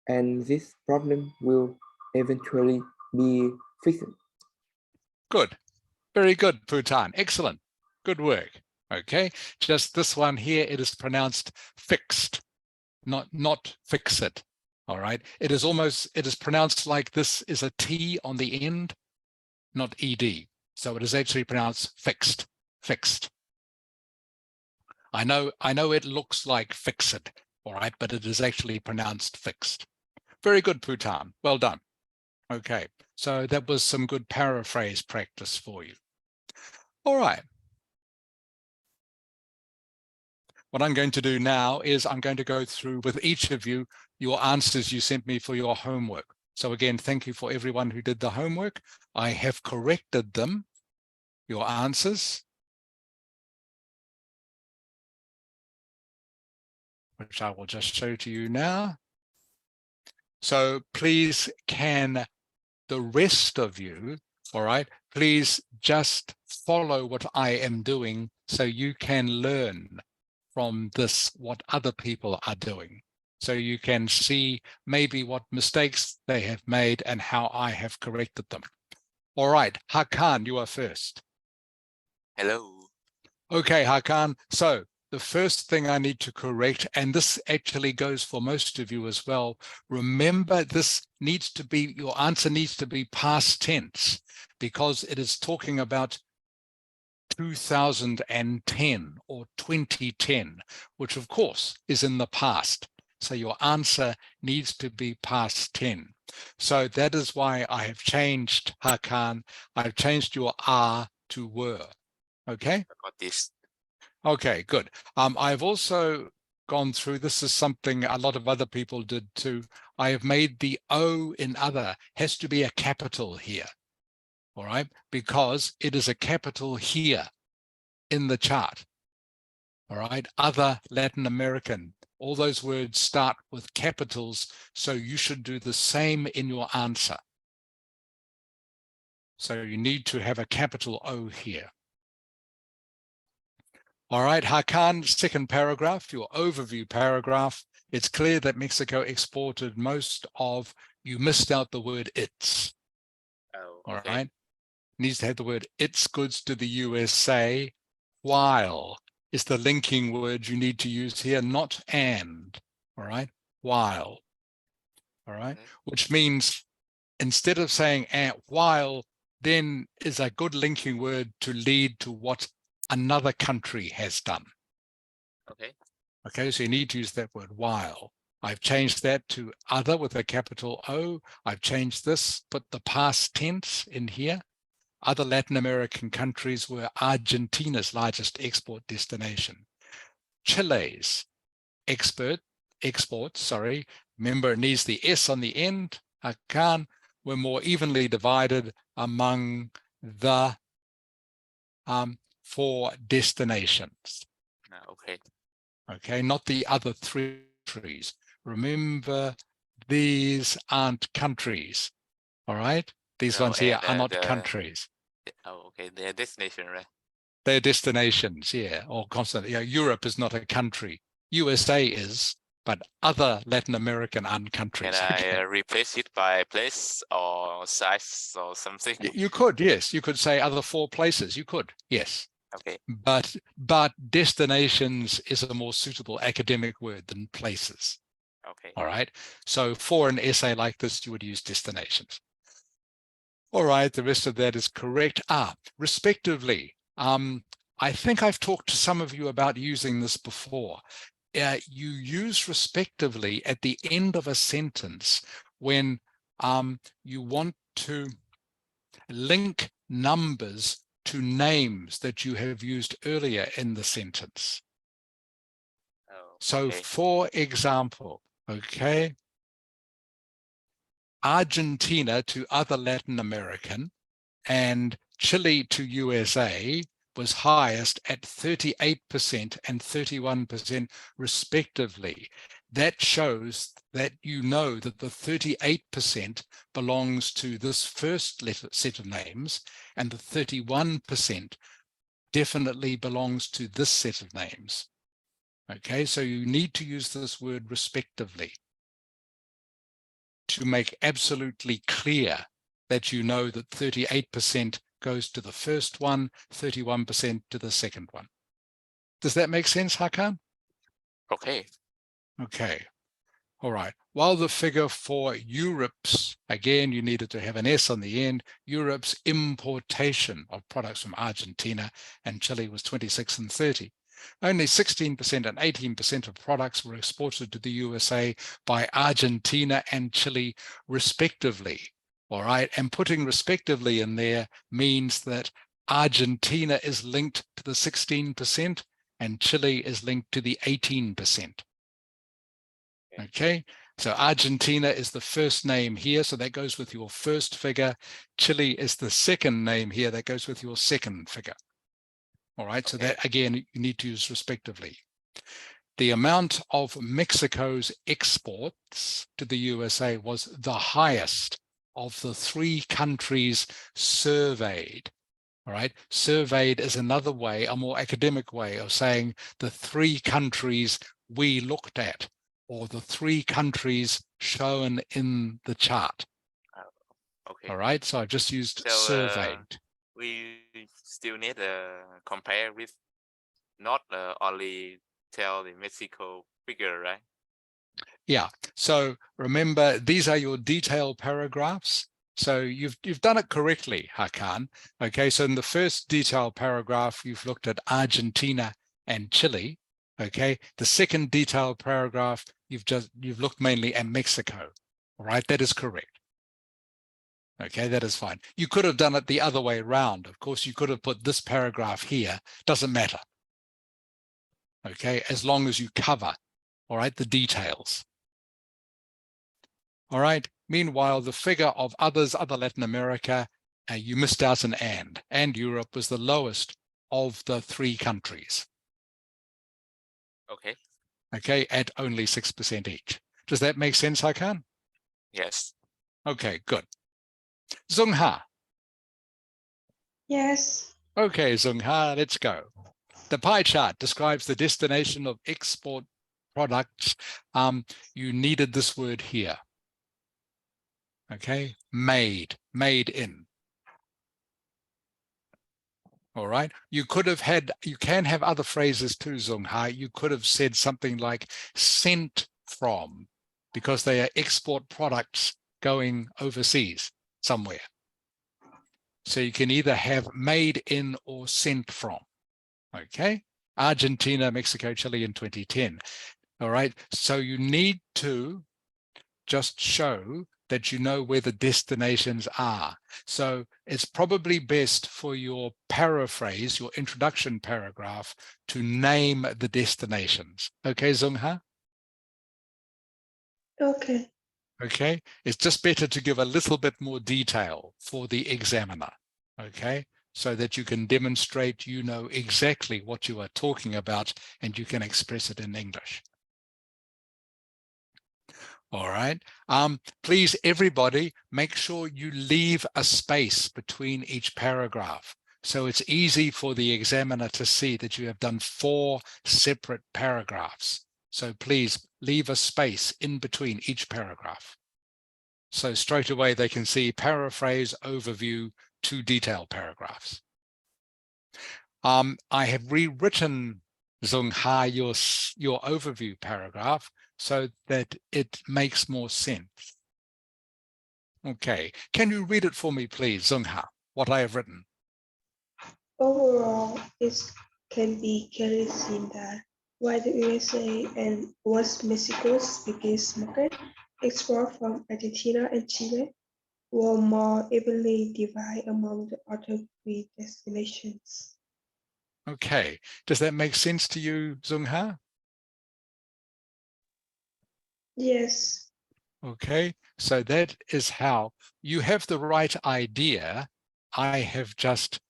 and this problem will eventually be fixed. Good. Very good, Bhutan. Excellent. Good work. Okay. Just this one here, it is pronounced fixed, not fix it. All right. It is pronounced like this is a T on the end, not ED. So it is actually pronounced fixed, fixed. I know it looks like fix it, all right, but it is actually pronounced fixed. Very good, Bhutan. Well done. Okay, so that was some good paraphrase practice for you. All right. What I'm going to do now is I'm going to go through with each of you your answers you sent me for your homework. So again, thank you for everyone who did the homework. I have corrected them, your answers, which I will just show to you now. So please, can the rest of you, all right, please just follow what I am doing so you can learn from this what other people are doing. So you can see maybe what mistakes they have made and how I have corrected them. All right, Hakan, you are first. Hello. Okay, Hakan, so the first thing I need to correct, and this actually goes for most of you as well, remember this needs to be, your answer needs to be past tense because it is talking about 2010 or 2010, which of course is in the past. So your answer needs to be past 10. So that is why I have changed, Hakan, I've changed your are to were. Okay? I got this. Okay, good. I've also gone through, this is something a lot of other people did too. I have made the O in other has to be a capital here, all right? Because it is a capital here in the chart, all right? Other Latin American, all those words start with capitals, so you should do the same in your answer. So you need to have a capital O here. All right, Hakan, second paragraph, your overview paragraph. It's clear that Mexico exported most of, you missed out the word its. Oh, All okay. right, needs to have the word its goods to the USA, while is the linking word you need to use here, not and, all right, while, all right, which means instead of saying while, then is a good linking word to lead to what another country has done. Okay. Okay, so you need to use that word while. I've changed that to other with a capital O. I've changed this, put the past tense in here. Other Latin American countries were Argentina's largest export destination. Chile's exports, remember it needs the S on the end, Hakan, were more evenly divided among the 4 destinations. Okay. Okay, not the other 3 countries. Remember, these aren't countries, all right? These No, ones here and are not countries. oh, okay, their destination, right? They're destinations, yeah, or constant. Yeah, Europe is not a country. USA is, but other Latin American aren't countries. Can I Okay. replace it by place or size or something? You could, yes. You could say other 4 places. You could, yes. Okay. But destinations is a more suitable academic word than places. Okay. All right. So for an essay like this, you would use destinations. All right. The rest of that is correct. Respectively. I think I've talked to some of you about using this before. You use respectively at the end of a sentence when you want to link numbers to names that you have used earlier in the sentence. Oh, So okay. for example, okay, Argentina to other Latin American and Chile to USA was highest at 38% and 31% respectively. that shows that you know that the 38% belongs to this first set of names, and the 31% definitely belongs to this set of names. Okay, so you need to use this word respectively to make absolutely clear that you know that 38% goes to the first one, 31% to the second one. Does that make sense, Hakan? Okay. Okay. All right. While the figure for Europe's, again, you needed to have an S on the end, Europe's importation of products from Argentina and Chile was 26 and 30. Only 16% and 18% of products were exported to the USA by Argentina and Chile, respectively. All right. And putting respectively in there means that Argentina is linked to the 16% and Chile is linked to the 18%. Okay, so Argentina is the first name here, so that goes with your first figure. Chile is the second name here, that goes with your second figure. All right, so that again, you need to use respectively. The amount of Mexico's exports to the USA was the highest of the 3 countries surveyed. All right, surveyed is another way, a more academic way of saying the 3 countries we looked at, or the 3 countries shown in the chart. Okay. All right, so I've just used So, surveyed. We still need to compare with, not only tell the Mexico figure, right? Yeah, so remember, these are your detailed paragraphs. So you've done it correctly, Hakan. Okay, so in the first detailed paragraph, you've looked at Argentina and Chile. Okay, the second detailed paragraph, you've looked mainly at Mexico. All right, that is correct. Okay, that is fine. You could have done it the other way around. Of course, you could have put this paragraph here. Doesn't matter. Okay, as long as you cover, all right, the details. All right. Meanwhile, the figure of other Latin America, you missed out an and Europe was the lowest of the 3 countries. Okay. Okay, at only 6% each. Does that make sense, Hakan? Yes. Okay, good. Zungha. Yes. Okay, Zungha, let's go. The pie chart describes the destination of export products. You needed this word here. Okay, made in. All right, you can have other phrases too, Zunghai. You could have said something like sent from, because they are export products going overseas somewhere. So you can either have made in or sent from. Okay, Argentina, Mexico, Chile in 2010. All right, so you need to just show that you know where the destinations are. So it's probably best for your paraphrase, your introduction paragraph, to name the destinations. Okay, Zungha? Okay. Okay, it's just better to give a little bit more detail for the examiner. Okay, so that you can demonstrate you know exactly what you are talking about and you can express it in English. All right. Please, everybody, make sure you leave a space between each paragraph. So it's easy for the examiner to see that you have done 4 separate paragraphs. So please leave a space in between each paragraph. So straight away they can see paraphrase, overview, 2 detailed paragraphs. I have rewritten, Zungha, your overview paragraph so that it makes more sense. Okay, can you read it for me, please, Zungha, what I have written? Overall, it can be clearly seen that while the USA and was Mexico's biggest market, export from Argentina and Chile were more evenly divided among the other 3 destinations. Okay, does that make sense to you, Zungha? Yes. Okay, so that is how you have the right idea. I have just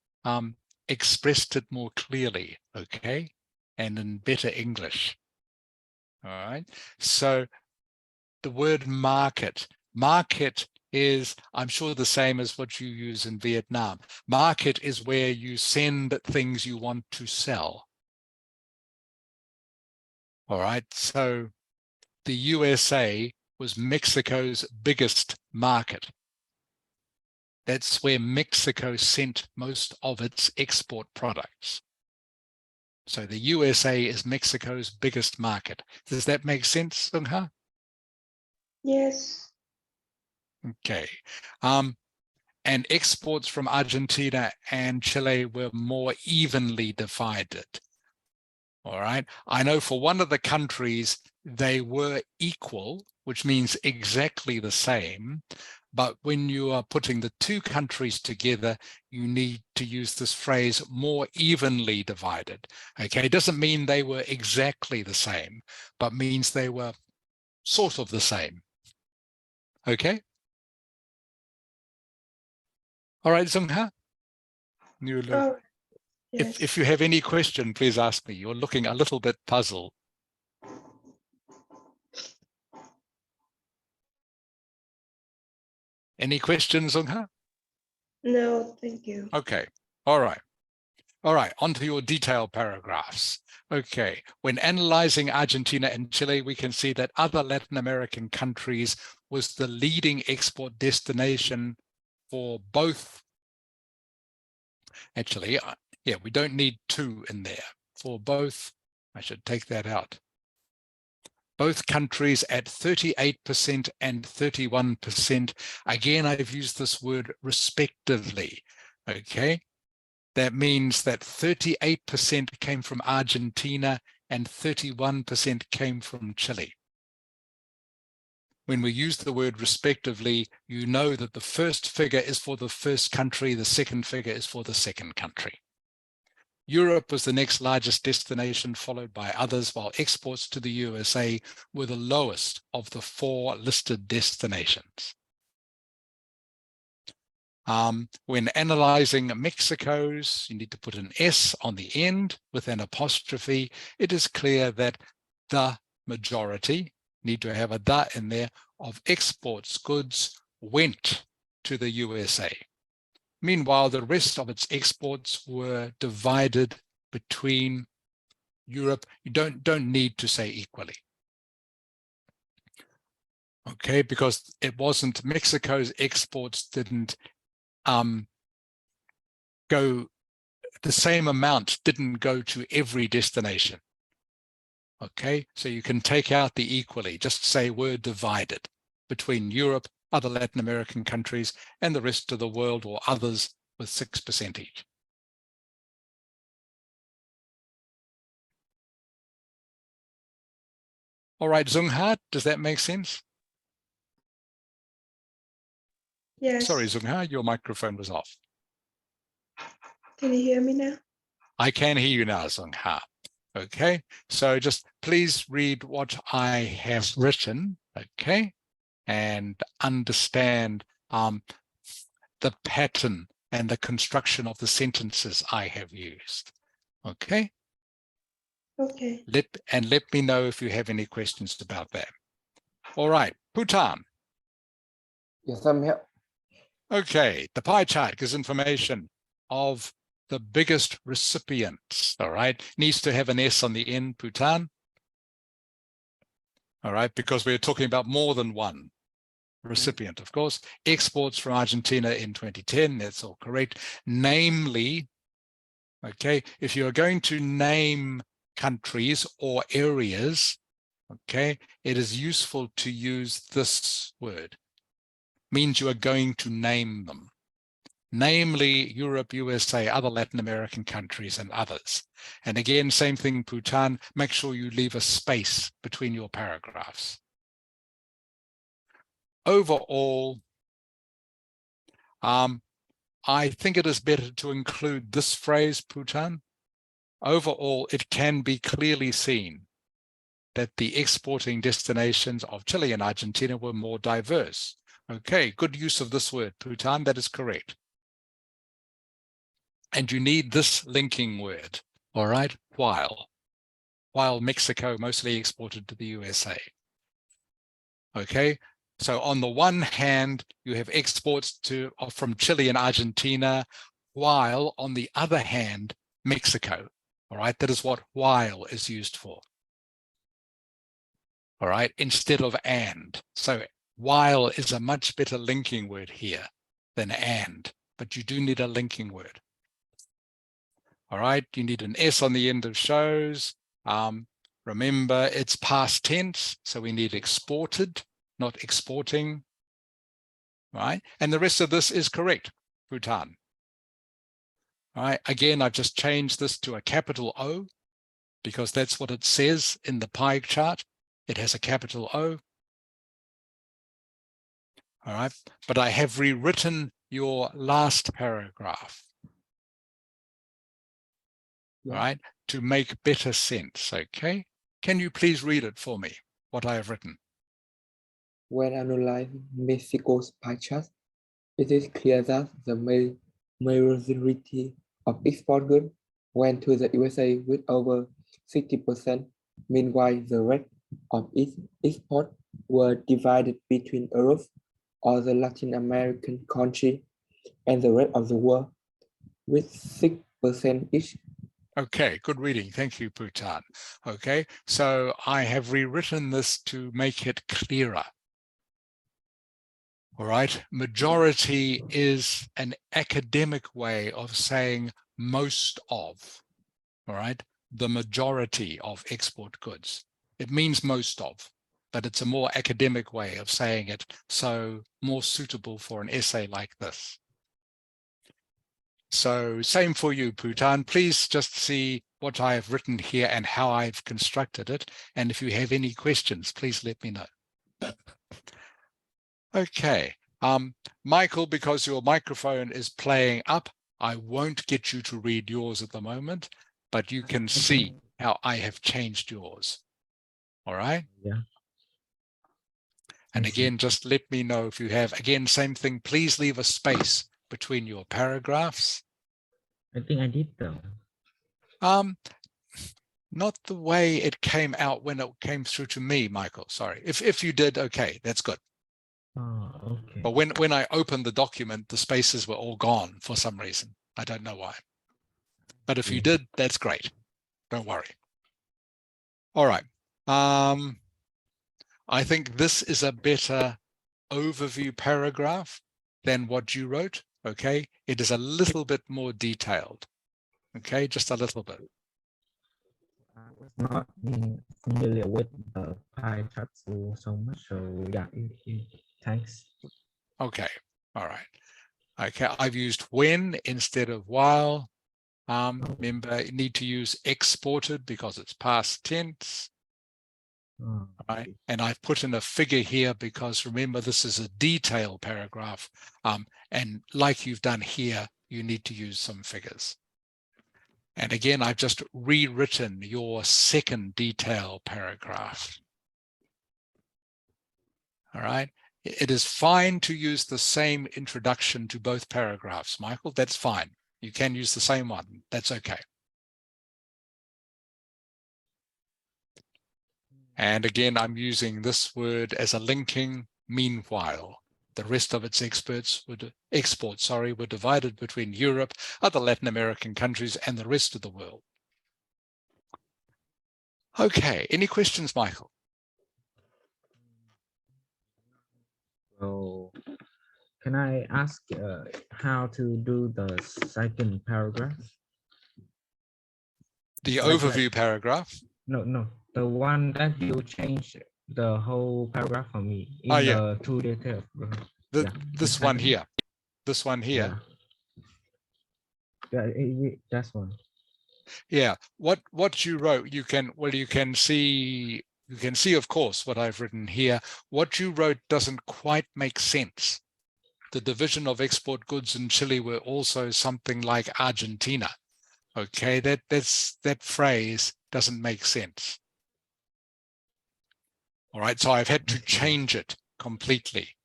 expressed it more clearly, okay, and in better English. All right. So the word market is, I'm sure, the same as what you use in Vietnam. Market is where you send things you want to sell. All right. So the USA was Mexico's biggest market. That's where Mexico sent most of its export products. So the USA is Mexico's biggest market. Does that make sense, Sung Ha? Yes. Okay. And exports from Argentina and Chile were more evenly divided. All right. I know for one of the countries, they were equal, which means exactly the same. But when you are putting the two countries together, you need to use this phrase more evenly divided. Okay. It doesn't mean they were exactly the same, but means they were sort of the same. Okay. All right, Sung Ha. Oh, yes. If you have any question, please ask me. You're looking a little bit puzzled. Any questions, Sung Ha? No, thank you. Okay. All right. All right. On to your detailed paragraphs. Okay. When analyzing Argentina and Chile, we can see that other Latin American countries was the leading export destination for both. Actually, yeah, we don't need two in there. For both, I should take that out. Both countries at 38% and 31%. Again, I've used this word respectively, okay? That means that 38% came from Argentina and 31% came from Chile. When we use the word respectively, you know that the first figure is for the first country, the second figure is for the second country. Europe was the next largest destination, followed by others, while exports to the USA were the lowest of the four listed destinations. When analyzing Mexico's, you need to put an S on the end with an apostrophe. It is clear that the majority, need to have a "the" in there, of exports goods went to the USA. Meanwhile, the rest of its exports were divided between Europe. You don't need to say equally. Okay, because it wasn't, Mexico's exports didn't go, the same amount didn't go to every destination. Okay, so you can take out the equally, just say were divided between Europe, other Latin American countries, and the rest of the world, or others, with 6% each. All right, Sung Ha, does that make sense? Yes. Sorry, Sung Ha, your microphone was off. Can you hear me now? I can hear you now, Sung Ha. Okay, so just please read what I have written, okay, and understand the pattern and the construction of the sentences I have used. Okay. Okay. Let me know if you have any questions about that. All right, Bhutan. Yes, I'm here. Okay, the pie chart gives information of the biggest recipients. All right, needs to have an S on the end, Bhutan. All right, because we're talking about more than one recipient, of course. Exports from Argentina in 2010, that's all correct. Namely, okay, if you're going to name countries or areas, okay, it is useful to use this word. Means you are going to name them. Namely, Europe, USA, other Latin American countries, and others. And again, same thing, Bhutan, make sure you leave a space between your paragraphs. Overall, I think it is better to include this phrase, Bhutan. Overall, it can be clearly seen that the exporting destinations of Chile and Argentina were more diverse. Okay, good use of this word, Bhutan, that is correct. And you need this linking word, all right, while. while Mexico mostly exported to the USA. Okay, so on the one hand, you have exports from Chile and Argentina, while on the other hand, Mexico. All right, that is what while is used for. All right, instead of and. So while is a much better linking word here than and, but you do need a linking word. All right, you need an S on the end of shows. Remember, it's past tense, so we need exported, not exporting. Right, and the rest of this is correct, Bhutan. All right, again, I've just changed this to a capital O because that's what it says in the pie chart. It has a capital O. All right, but I have rewritten your last paragraph. Yeah. All right, to make better sense, okay? Can you please read it for me, what I have written? When analyzing Mexico's pie chart, it is clear that the majority of export goods went to the USA with over 60%. Meanwhile, the rest of its exports were divided between Europe, or the Latin American country, and the rest of the world, with 6% each. Okay, good reading. Thank you, Bhutan. Okay, so I have rewritten this to make it clearer. All right, majority is an academic way of saying most of, all right, the majority of export goods. It means most of, but it's a more academic way of saying it, so more suitable for an essay like this. So same for you, Bhutan. Please just see what I have written here and how I've constructed it. And if you have any questions, please let me know. Okay. Michael, because your microphone is playing up, I won't get you to read yours at the moment, but you can see how I have changed yours. All right? Yeah. And I see. again, just let me know if you have, again, same thing, please leave a space between your paragraphs. I think I did though. Not the way it came out when it came through to me, Michael, sorry. If you did, okay, that's good. Oh, okay. But when I opened the document, the spaces were all gone for some reason. I don't know why. But if you did, that's great. Don't worry. All right. I think this is a better overview paragraph than what you wrote. Okay. It is a little bit more detailed. Okay. Just a little bit. I was not familiar with the pie chart so much. So yeah, thanks. Okay. All right. Okay. I've used when instead of while. Remember, you need to use exported because it's past tense. Oh, Right? And I've put in a figure here because remember, this is a detail paragraph. And like you've done here, you need to use some figures. And again, I've just rewritten your second detail paragraph. All right. It is fine to use the same introduction to both paragraphs, Michael. That's fine. You can use the same one. That's okay. And again, I'm using this word as a linking meanwhile. The rest of its exports were divided between Europe, other Latin American countries, and the rest of the world. Okay, any questions, Michael? so can I ask how to do the second paragraph? The Like- overview paragraph. No, the one that you changed the whole paragraph for me in Oh, yeah. the two details. Yeah, This the one second- here. This one here. Yeah, that's one. Yeah. What you wrote, you can see, of course, what I've written here. What you wrote doesn't quite make sense. The division of export goods in Chile were also something like Argentina. Okay, that phrase doesn't make sense. All right, so I've had to change it completely.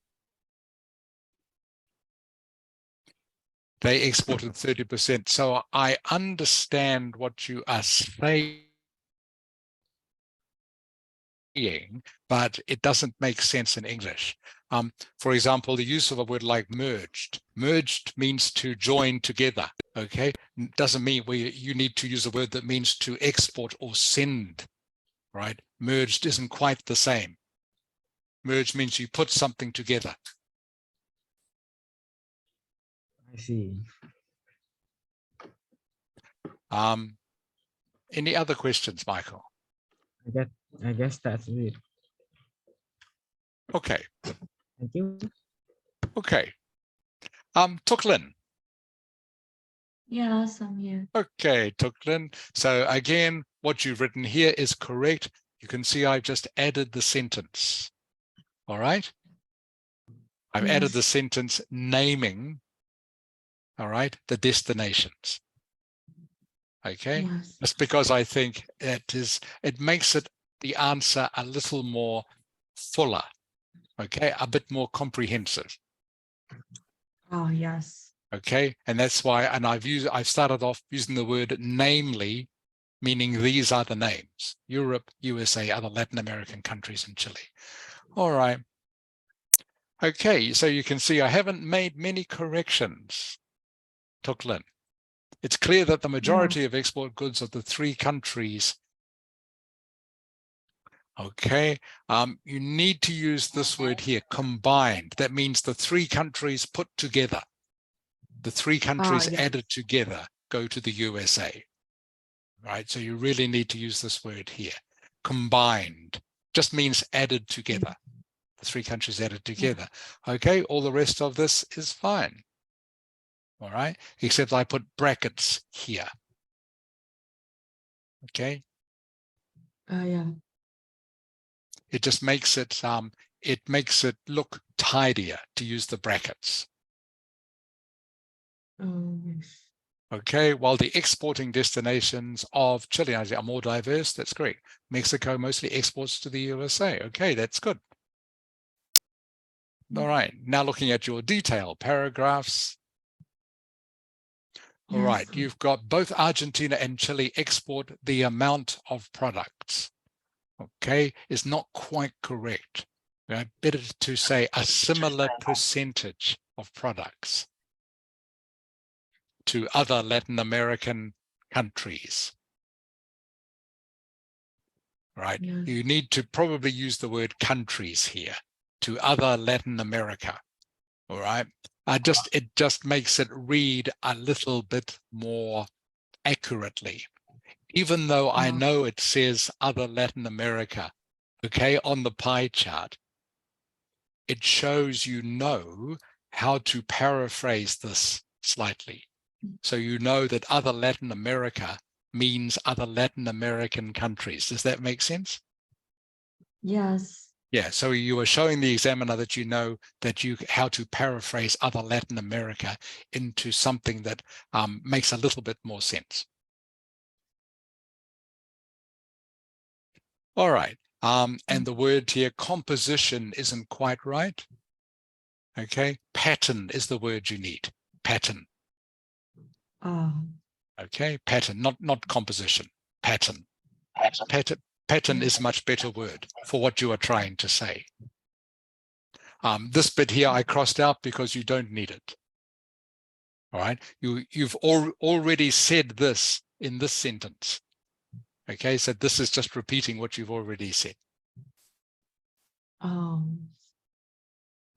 They exported 30%. So I understand what you are saying. saying, but it doesn't make sense in English. For example, the use of a word like merged. Merged means to join together, okay? Doesn't mean you need to use a word that means to export or send, right? Merged isn't quite the same. Merged means you put something together. I see. Any other questions, Michael? I guess that's it. Okay, Thank you. okay. Tuklin. Yes, I'm here. Okay, Tuklin. So again, what you've written here is correct. You can see I've just added the sentence. All right. I've added the Yes. sentence naming, all right, the destinations. Okay. Yes. Just because I think it makes the answer a little more fuller. Okay, a bit more comprehensive. Oh, yes. Okay, and that's why, and I've started off using the word namely, meaning these are the names: Europe, USA, other Latin American countries, and Chile. All right. Okay, so you can see I haven't made many corrections, Tuklin. It's clear that the majority of export goods of the three countries. Okay, you need to use this word here, combined. That means the three countries put together. The three countries yes. added together go to the USA. Right, so you really need to use this word here. Combined just means added together. The three countries added together. Okay, all the rest of this is fine. All right, except I put brackets here. Okay. Yeah. It just makes it look tidier to use the brackets. Yes. Okay, while the exporting destinations of Chile are more diverse, that's great. Mexico mostly exports to the USA. Okay, that's good. All right, now looking at your detail paragraphs. All right, you've got both Argentina and Chile export the amount of products. Okay, is not quite correct. Better to say a similar percentage of products to other Latin American countries. Right, Yes. you need to probably use the word countries here, to other Latin America. All right, it just makes it read a little bit more accurately, even though I know it says other Latin America, okay, on the pie chart. It shows you know how to paraphrase this slightly. So you know that other Latin America means other Latin American countries. Does that make sense? Yes. Yeah, so you are showing the examiner that you know that how to paraphrase other Latin America into something that makes a little bit more sense. All right, and the word here, composition, isn't quite right. Okay, pattern is the word you need, pattern. Okay, pattern, not composition, pattern. Pattern is a much better word for what you are trying to say. This bit here I crossed out because you don't need it. All right, you've already said this in this sentence. Okay, so this is just repeating what you've already said.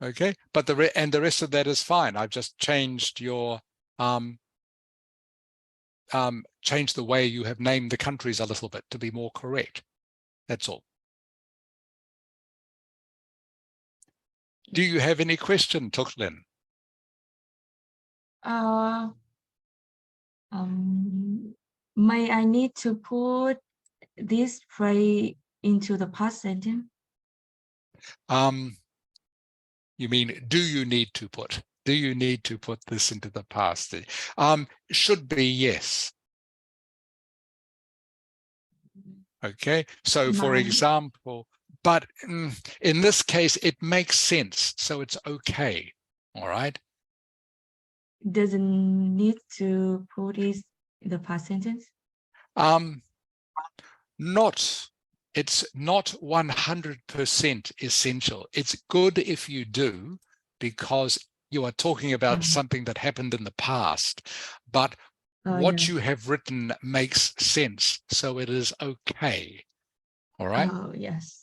Okay, but the rest of that is fine. I've just changed your changed the way you have named the countries a little bit to be more correct. That's all. Do you have any question, Tuklin? May I need to put this phrase into the past sentence? You mean, do you need to put this into the past? Should be yes. Okay, so for example, but in this case, it makes sense, so it's okay. All right. Doesn't need to put it in the past sentence? Not it's not 100% essential. It's good if you do, because you are talking about something that happened in the past, but what yes. you have written makes sense, so it is okay. All right. Oh, yes.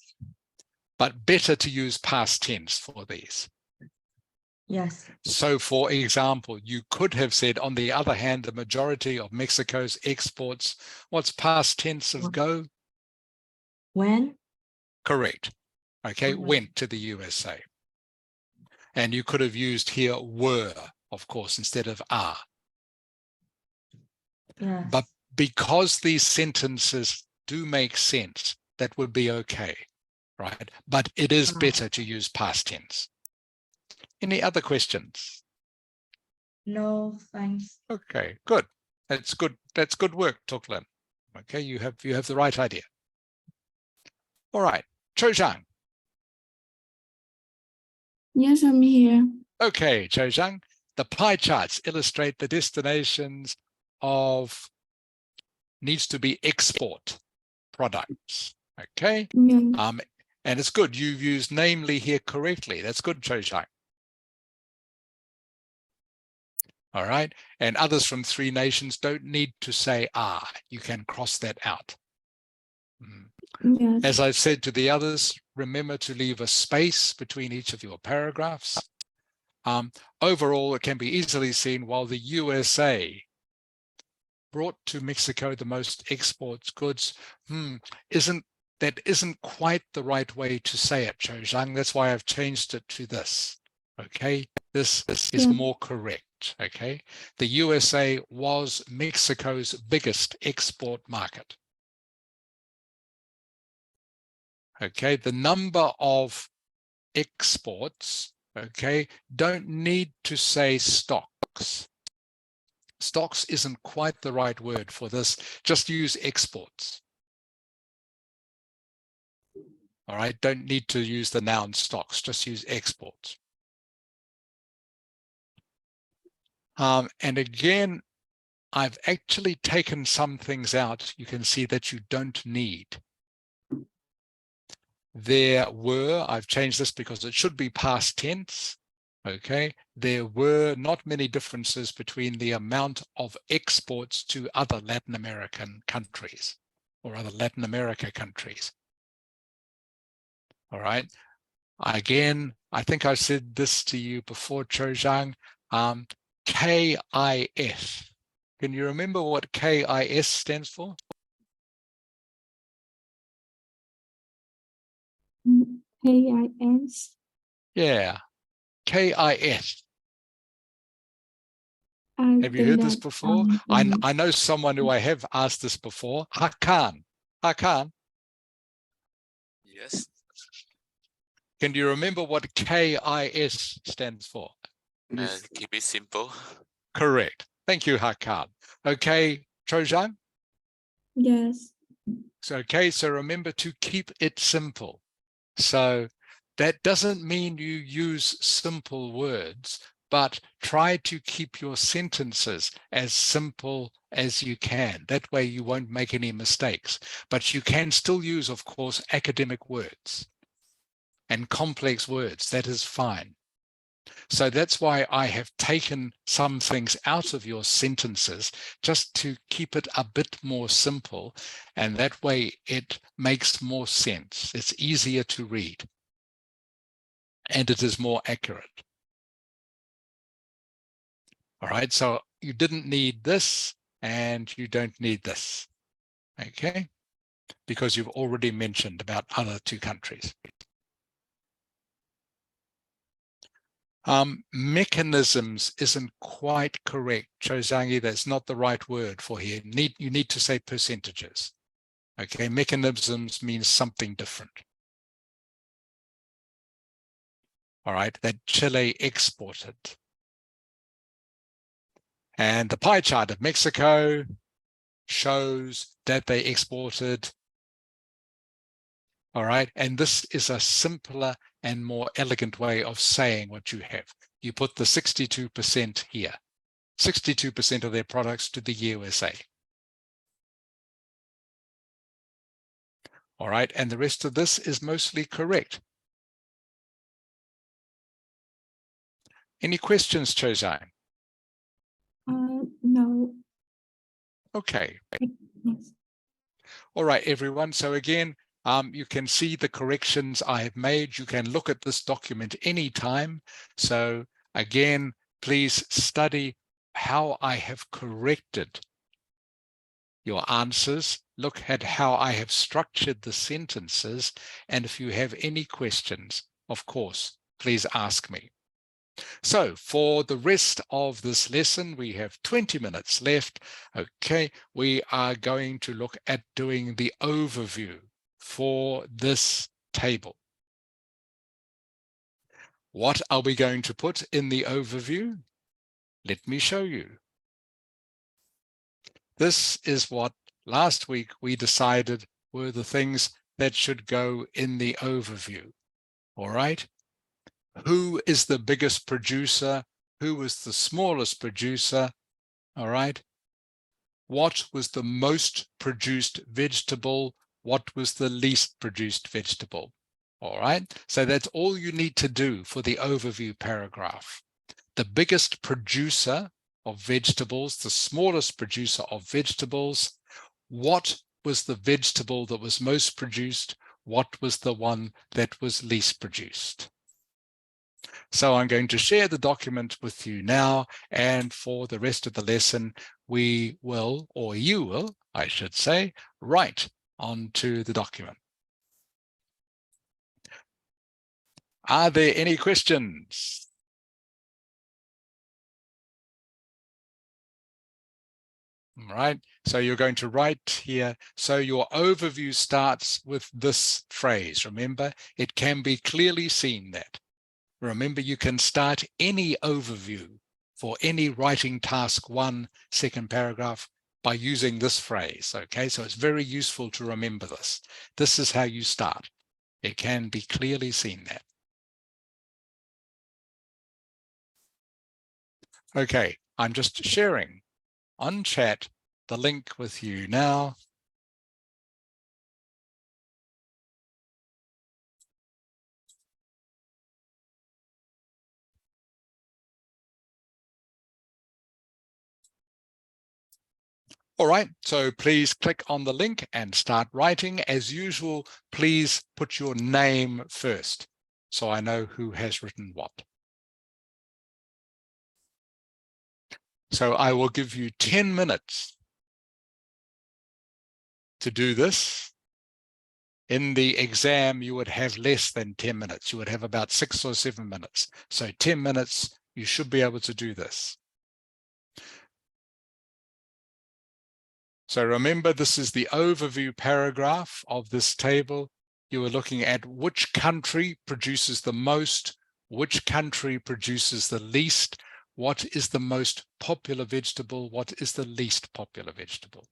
But better to use past tense for these. Yes. So, for example, you could have said, on the other hand, the majority of Mexico's exports, what's past tense of go? When? Correct. Okay, Okay. went to the USA. And you could have used here were, of course, instead of are. Yes. But because these sentences do make sense, that would be okay, right? But it is better to use past tense. Any other questions? No, thanks. Okay, good. That's good. That's good work, Tuklin. Okay, you have the right idea. All right, Cho Zhang. Yes, I'm here. Okay, Cho Zhang. The pie charts illustrate the destinations of needs to be export products. Okay. Yeah. And it's good. You've used namely here correctly. That's good, Cho Zhang. All right. And others from 3 nations don't need to say are. You can cross that out. Yes. As I've said to the others, remember to leave a space between each of your paragraphs. Overall, it can be easily seen while the USA brought to Mexico the most exports goods, that isn't quite the right way to say it, Cho Zhang. That's why I've changed it to this. Okay, this is more correct. Okay, the USA was Mexico's biggest export market. Okay, the number of exports, okay, don't need to say stocks. Stocks isn't quite the right word for this. Just use exports. All right, don't need to use the noun stocks, just use exports. And again, I've actually taken some things out. You can see that you don't need. There were, I've changed this because it should be past tense. Okay, there were not many differences between the amount of exports to other Latin American countries or other Latin America countries. All right. Again, I think I said this to you before, Cho Zhang. KIS. Can you remember what KIS stands for? KIS. Yeah, KIS. Have you heard this before? I know someone who I have asked this before. Hakan. Hakan. Yes. Can you remember what KIS stands for? Keep it simple. Correct. Thank you, Hakan. Okay, Cho Zhang? Yes. So, okay, so remember to keep it simple. So that doesn't mean you use simple words, but try to keep your sentences as simple as you can. That way you won't make any mistakes. But you can still use, of course, academic words and complex words. That is fine. So that's why I have taken some things out of your sentences just to keep it a bit more simple. And that way it makes more sense. It's easier to read. And it is more accurate. All right, so you didn't need this and you don't need this. Okay, because you've already mentioned about other 2 countries. Mechanisms isn't quite correct. Cho Zhang, that's not the right word for here. You need to say percentages. Okay, mechanisms means something different. All right, that Chile exported. And the pie chart of Mexico shows that they exported. All right, and this is a simpler and more elegant way of saying what you have. You put the 62% here, 62% of their products to the USA. All right, and the rest of this is mostly correct. Any questions, Chozai? No. Okay. Yes. All right, everyone. So again, you can see the corrections I have made. You can look at this document anytime. So again, please study how I have corrected your answers. Look at how I have structured the sentences. And if you have any questions, of course, please ask me. So for the rest of this lesson, we have 20 minutes left. Okay, we are going to look at doing the overview for this table. What are we going to put in the overview? Let me show you. This is what last week we decided were the things that should go in the overview. All right. Who is the biggest producer? Who is the smallest producer? All right. What was the most produced vegetable? What was the least produced vegetable? All right. So that's all you need to do for the overview paragraph. The biggest producer of vegetables, the smallest producer of vegetables. What was the vegetable that was most produced? What was the one that was least produced? So I'm going to share the document with you now, and for the rest of the lesson, we will, or you will, I should say, write onto the document. Are there any questions? All right, so you're going to write here. So your overview starts with this phrase. Remember, it can be clearly seen that. Remember, you can start any overview for any writing task 1, second paragraph by using this phrase. Okay, so it's very useful to remember this. This is how you start. It can be clearly seen that. Okay, I'm just sharing on chat the link with you now. All right, so please click on the link and start writing. As usual, please put your name first, so I know who has written what. So I will give you 10 minutes to do this. In the exam, you would have less than 10 minutes. You would have about 6 or 7 minutes. So 10 minutes, you should be able to do this. So remember, this is the overview paragraph of this table. You are looking at which country produces the most, which country produces the least, what is the most popular vegetable, what is the least popular vegetable.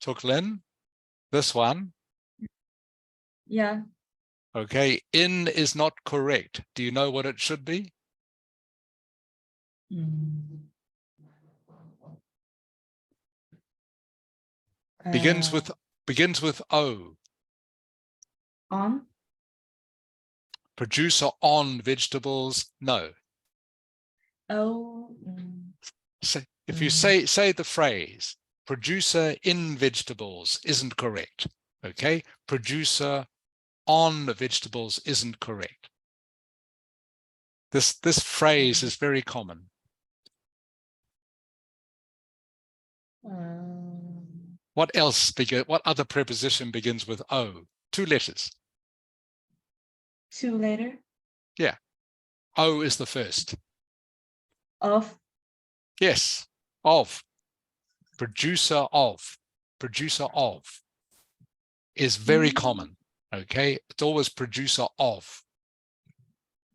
Tuklin, this one. Yeah. Okay, in is not correct. Do you know what it should be? Begins with O. On. Producer on vegetables, no. Oh. So if you say the phrase, producer in vegetables isn't correct. Okay, producer on vegetables isn't correct. This phrase is very common. What else what other preposition begins with O? 2 letters. 2 letter Yeah. O is the first. of. Yes. Of. Producer of. Producer of is very common. Okay. It's always producer of.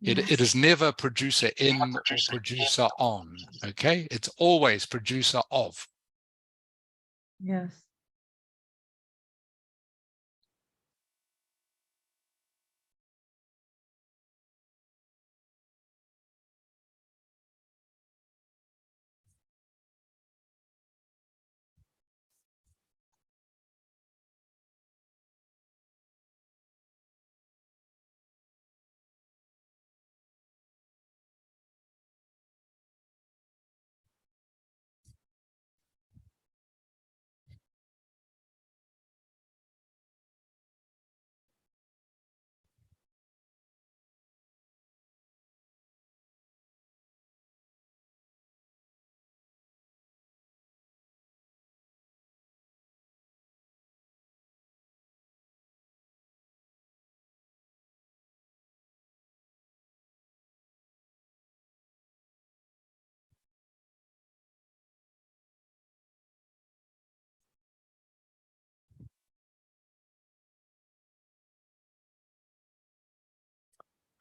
It is never producer in or producer on. Okay. It's always producer of. Yes.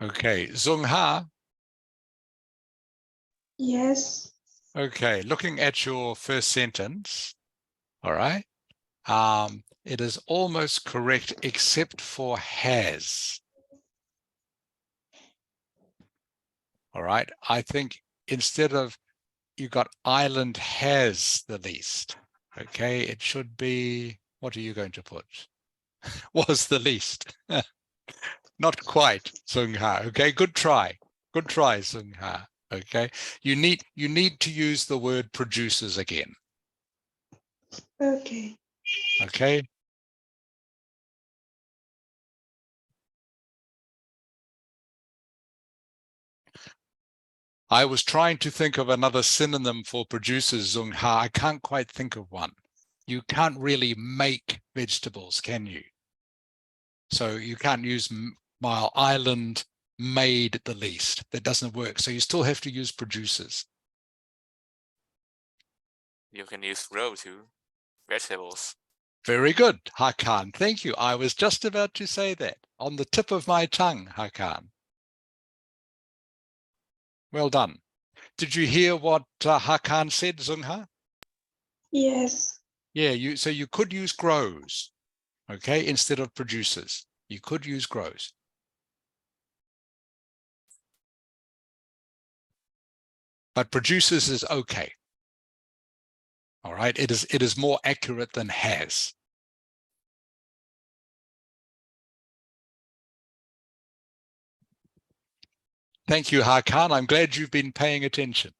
Okay. Zung Ha. Yes. Okay. Looking at your first sentence. All right. It is almost correct except for has. All right. I think instead of you got island has the least. Okay. It should be, what are you going to put? Was the least. Not quite, Sung Ha. Okay. Good try. Good try, Sung Ha. Okay. You need to use the word producers again. Okay. Okay. I was trying to think of another synonym for producers, Zung Ha. I can't quite think of one. You can't really make vegetables, can you? So you can't use Mile Island made the least. That doesn't work. So you still have to use producers. You can use grow too. Vegetables. Very good, Hakan. Thank you. I was just about to say that on the tip of my tongue, Hakan. Well done. Did you hear what Hakan said, Zungha? Yes. Yeah, so you could use grows, okay, instead of producers. You could use grows. But producers is okay. All right, it is more accurate than has. Thank you, Hakan. I'm glad you've been paying attention.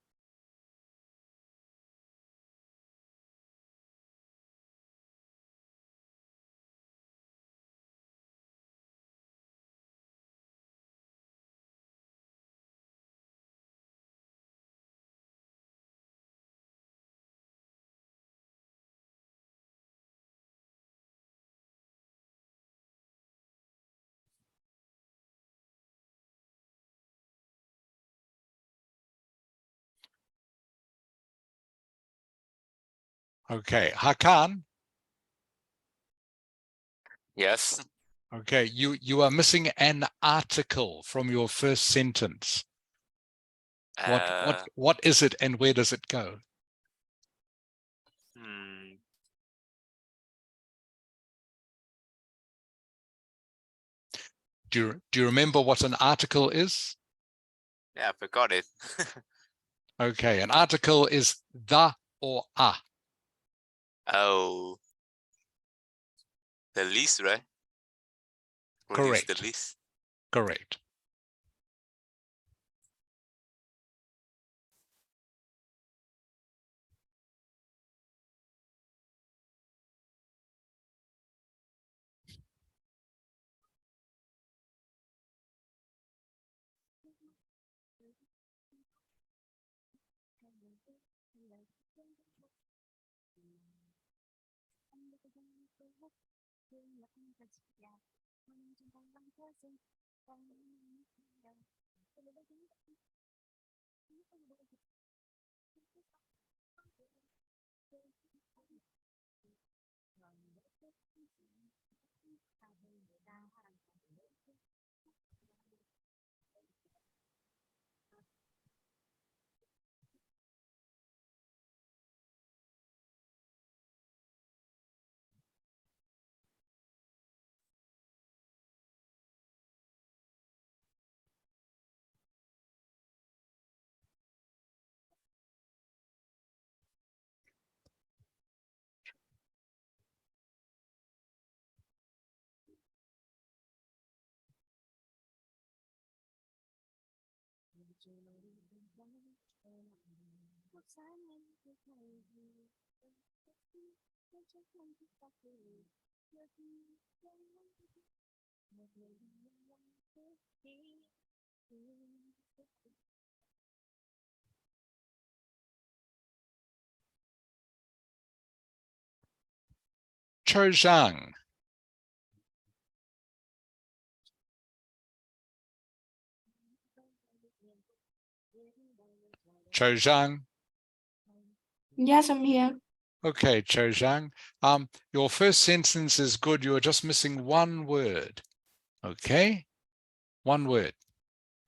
Okay, Hakan. Yes. Okay, you are missing an article from your first sentence. What is it and where does it go? Do you remember what an article is? Yeah, I forgot it. Okay, an article is the or a. Oh. The least, right? Produce Correct. the least. Correct. Cho Zhang. Cho Zhang. Yes, I'm here. Okay, Cho Zhang. Your first sentence is good. You're just missing one word. Okay, one word.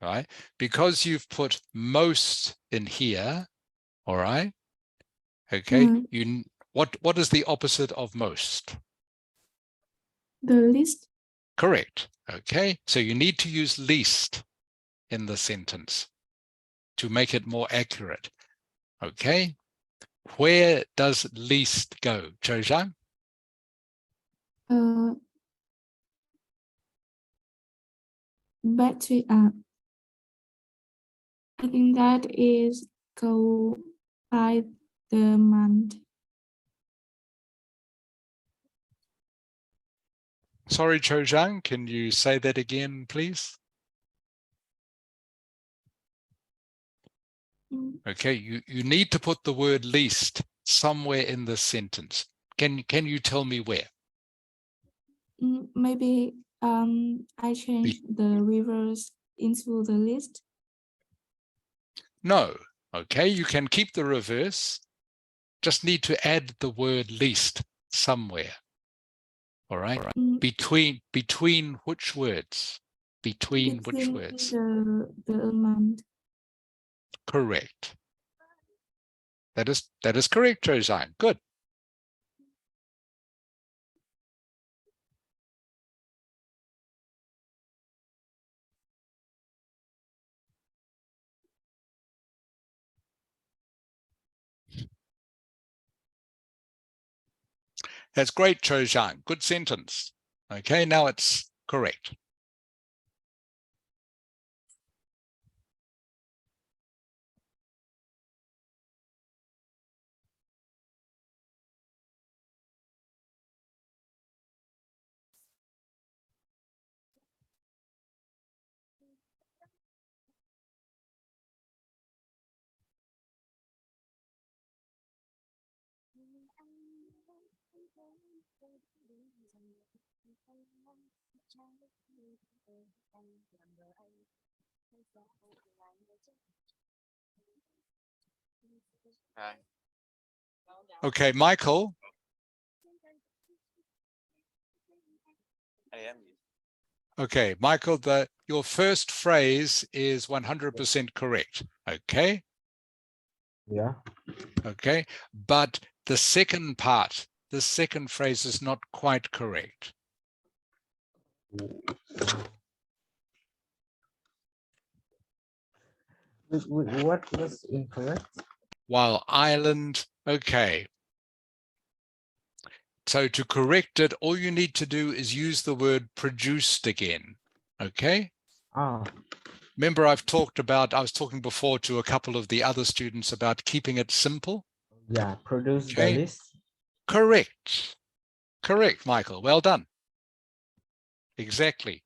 All right, because you've put most in here. All right. Okay. What is the opposite of most? The list. Correct. Okay. So you need to use least in the sentence to make it more accurate. Okay. Where does least go, Cho Zhang? Back to I think that is go by the month. Sorry, Cho Zhang, can you say that again, please? Okay, you need to put the word least somewhere in the sentence. Can you tell me where? Maybe I change the rivers into the list. No. Okay, you can keep the reverse. Just need to add the word least somewhere. All right. Between which words? Between which words? The amount. Correct. That is correct, Cho Zhang. Good. That's great, Cho Zhang. Good sentence. Okay, now it's correct. Okay, Michael. Okay, Michael, your first phrase is 100% correct. Okay. Yeah. Okay, but the second part, the second phrase is not quite correct. What was incorrect? While island, okay. So to correct it, all you need to do is use the word produced again. Okay. Remember, I was talking before to a couple of the other students about keeping it simple. Yeah, produce the list. Correct. Correct, Michael. Well done. Exactly.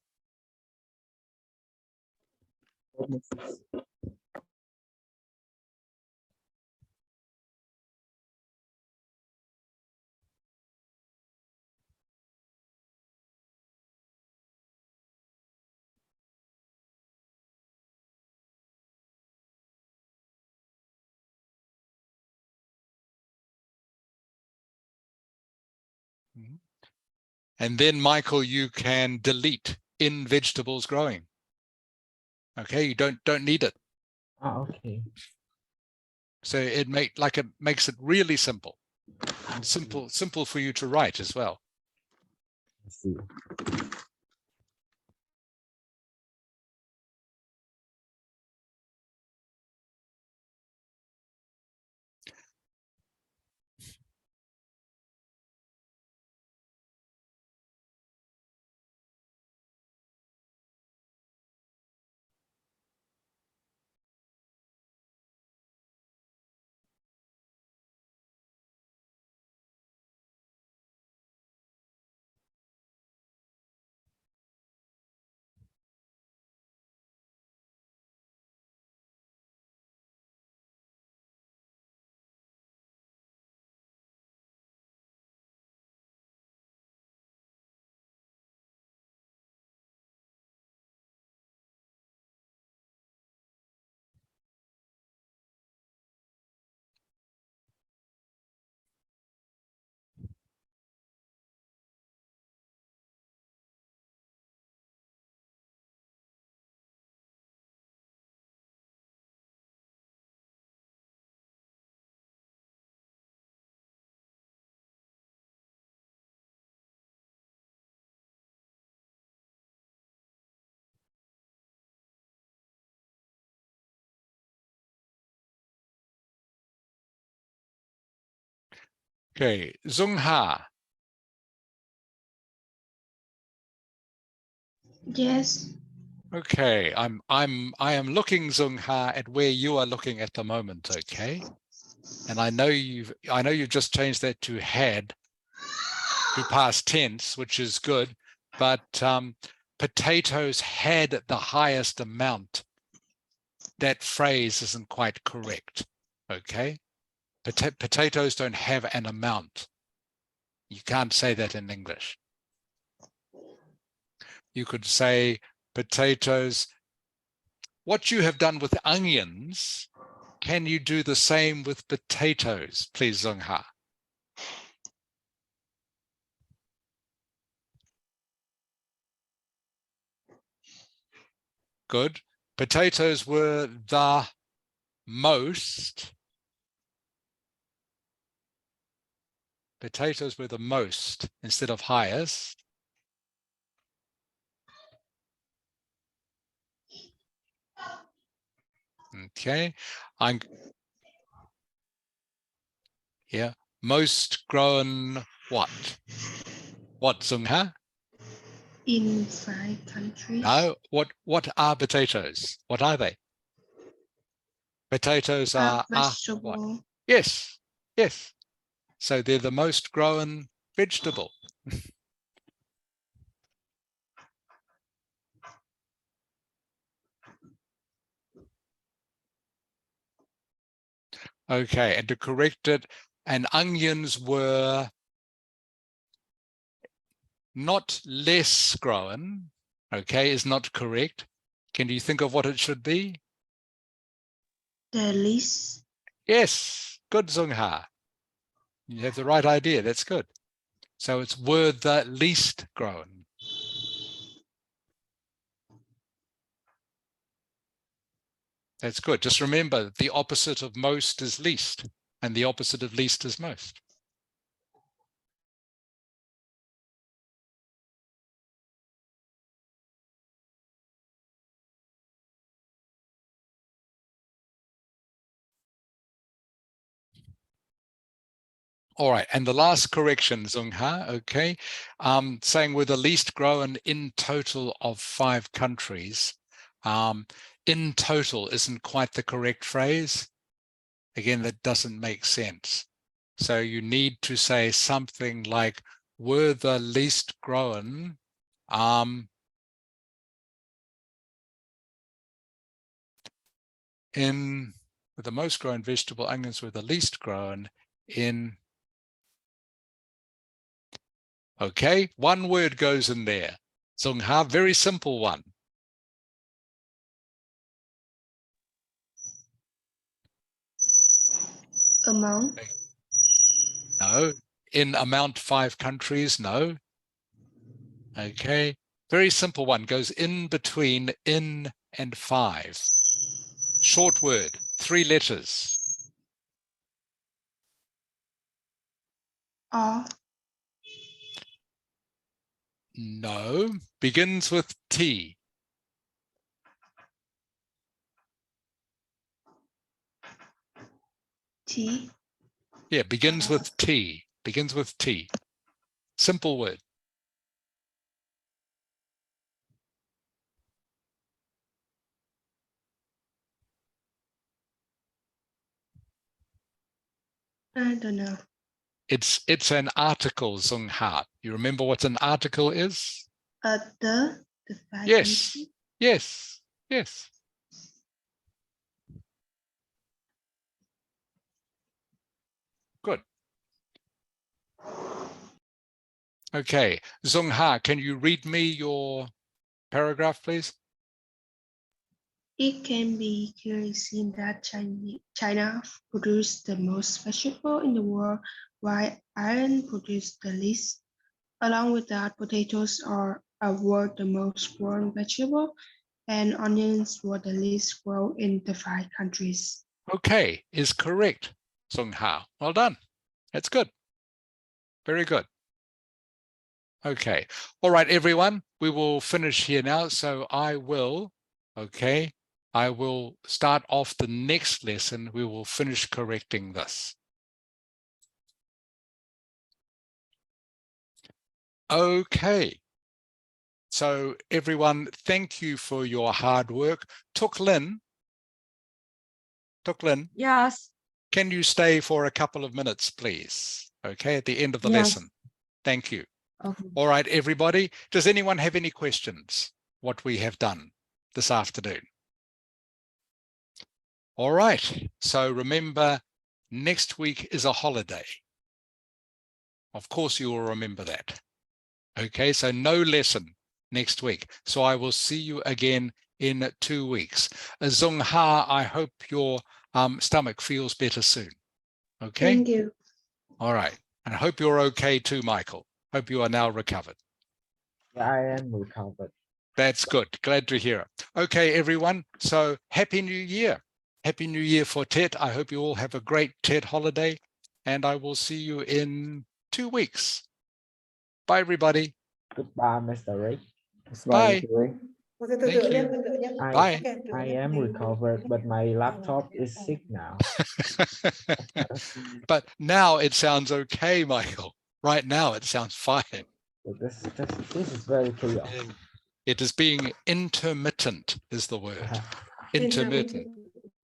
Mhm. And then, Michael, you can delete in vegetables growing. Okay, you don't need it. Okay. So it makes it really simple. And simple for you to write as well. I see. Okay, Zung Ha. Yes. Okay, I am looking, Zung Ha, at where you are looking at the moment. Okay, and I know you've just changed that to had, to past tense, which is good, but potatoes had the highest amount. That phrase isn't quite correct. Okay, potatoes don't have an amount. You can't say that in English. You could say potatoes. What you have done with onions, can you do the same with potatoes, please, Zung Ha? Good. Potatoes were the most. Potatoes were the most instead of highest. Okay. Yeah. Most grown what? What, Zung Ha? In 5 countries. No. What are potatoes? What are they? Potatoes are what? Vegetable. Yes. Yes. So they're the most grown vegetable. Okay, and to correct it, and onions were not less grown, okay, is not correct. Can you think of what it should be? The least. Yes, good, Zung Ha. You have the right idea, that's good. So it's were the least grown. That's good. Just remember, the opposite of most is least, and the opposite of least is most. All right, and the last correction, Zung Ha, okay, saying we're the least grown in total of 5 countries. In total isn't quite the correct phrase. Again, that doesn't make sense. So you need to say something like, we're the least grown in, with the most grown vegetable, onions were the least grown in. Okay, one word goes in there. Zung Ha, very simple one. Amount. No, in amount 5 countries? No. Okay. Very simple one, goes in between in and 5. Short word, 3 letters. No, begins with T. T. Yeah, begins with T. Begins with T. Simple word. I don't know. It's an article, Zung Ha. You remember what an article is? The five Yes, countries. yes, yes. Good. Okay, Zung Ha, can you read me your paragraph, please? It can be clearly seen that China produced the most vegetable in the world, while Ireland produced the least. Along with that, potatoes were the most grown vegetable, and onions were the least grown in the 5 countries. Okay, is correct, Zung Ha. Well done. That's good. Very good. Okay. All right, everyone, we will finish here now. So I will start off the next lesson. We will finish correcting this. Okay. So everyone, thank you for your hard work. Tuk Lin, Yes. can you stay for a couple of minutes, please? Okay, at the end of the Yes. lesson. Thank you. Okay. All right, everybody. Does anyone have any questions? What we have done this afternoon? All right. So remember, next week is a holiday. Of course, you will remember that. Okay, so no lesson next week. So I will see you again in 2 weeks. Zung Ha, I hope your stomach feels better soon. Okay. Thank you. All right. And I hope you're okay too, Michael. Hope you are now recovered. Yeah, I am recovered. That's good. Glad to hear it. Okay, everyone. So Happy New Year. Happy New Year for Tet. I hope you all have a great Tet holiday, and I will see you in 2 weeks. Bye, everybody. Goodbye, Mr. Ray. Bye. Mr. Ray. Thank you. Bye. I am recovered, but my laptop is sick now. But now it sounds okay, Michael. Right now it sounds fine. This is very chaos. It is being intermittent is the word. Intermittent.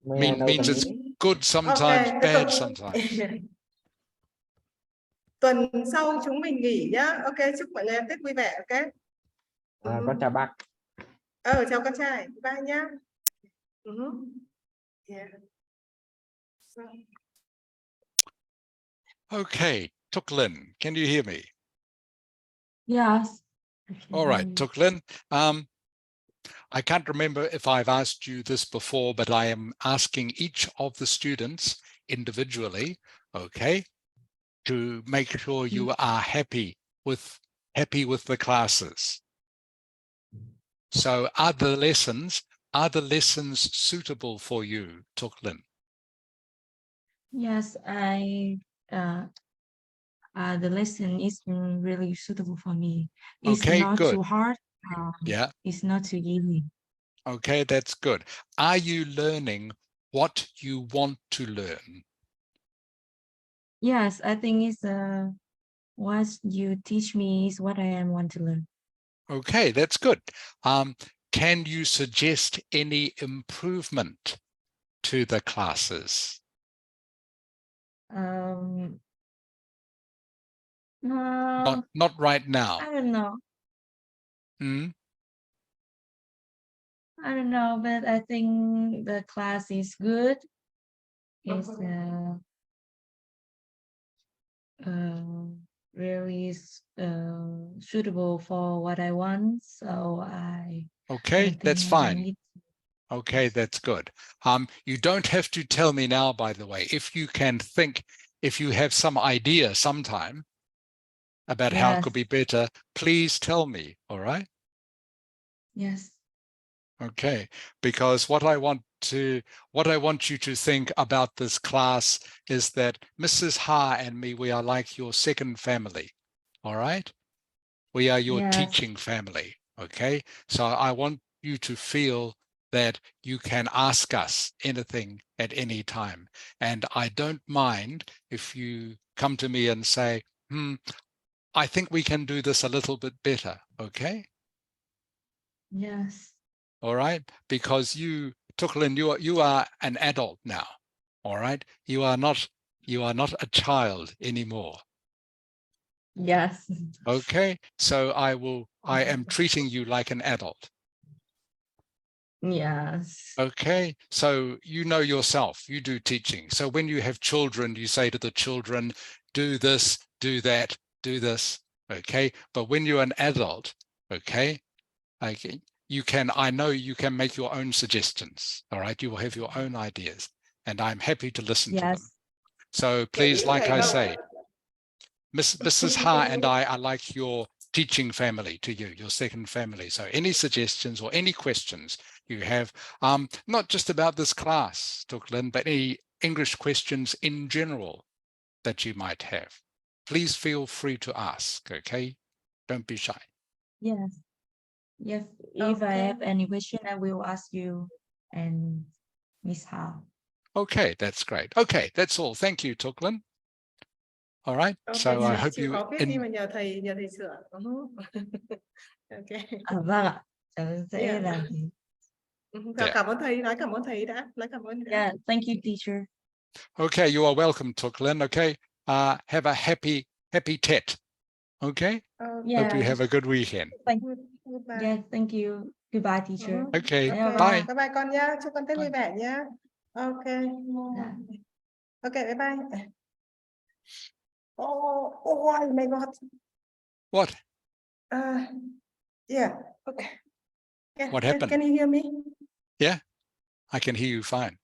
May I know the Means it's meaning? good sometimes, bad sometimes. Tuần sau chúng mình nghỉ nhá. Ok, chúc mọi người ăn Tết vui vẻ. Ok. Con chào bác. Chào con trai. Bye nhá. Yeah. So. Okay, Tuk Lin, can you hear me? Yes. All right, Tuk Lin. I can't remember if I've asked you this before, but I am asking each of the students individually, okay, to make sure you are happy with the classes. So are the lessons suitable for you, Tuk Lin? Yes, the lesson is really suitable for me. It's Okay, not good. too hard. Yeah. It's not too easy. Okay, that's good. Are you learning what you want to learn? Yes, I think it's what you teach me is what I want to learn. Okay, that's good. Can you suggest any improvement to the classes? No, Not right now. I don't know. I don't know, but I think the class is good. It's really suitable for what I want. So Okay, that's fine. Okay, Yes. that's good. You don't have to tell me now, by the way. If you can think, if you have some idea sometime, about how it Yes. could be better, please tell me, all right? Yes. Okay, because what I want you to think about this class is that Mrs. Ha and me, we are like your second family, all right? We are your Yes. teaching family, okay? So I want you to feel that you can ask us anything at any time. And I don't mind if you come to me and say, I think we can do this a little bit better, okay? Yes. All right, because you, Tuklin, you are an adult now, all right? You are not a child anymore. Yes. Okay, so I am treating you like an adult. Yes. Okay, so you know yourself, you do teaching. So when you have children, you say to the children, do this, do that, do this, okay? But when you're an adult, okay, I know you can make your own suggestions, all right? You will have your own ideas, and I'm happy to listen to them. Yes. So please, like I say, Mrs. Ha and I are like your teaching family to you, your second family. So any suggestions or any questions you have, not just about this class, Tuklin, but any English questions in general that you might have, please feel free to ask, okay? Don't be shy. Yes. Yes. If I Okay. have any question, I will ask you and Miss Ha. Okay, that's great. Okay, that's all. Thank you, Tuklin. All right, Okay, so I Yes. hope chịu you khó viết đi mà nhờ thầy sửa. Ok. Vâng ạ. Cháu sẽ Yeah. làm thế. Yeah. Cảm ơn thầy, nói cảm ơn thầy đã. Nói cảm ơn đã. Yeah. Thank you, teacher. Okay, you are welcome, Tuklin. Okay, have a happy Tet. Okay, hope you Yeah. have a good weekend. Thank Goodbye. Yeah. Thank you. Goodbye, teacher. Okay, Yeah, bye. Bye bye con nhá. Chúc con Tết vui vẻ nhá. Ok. Yeah. Ok, bye bye. Oh my God. What? Yeah. Okay. What happened? Can you hear me? Yeah, I can hear you fine.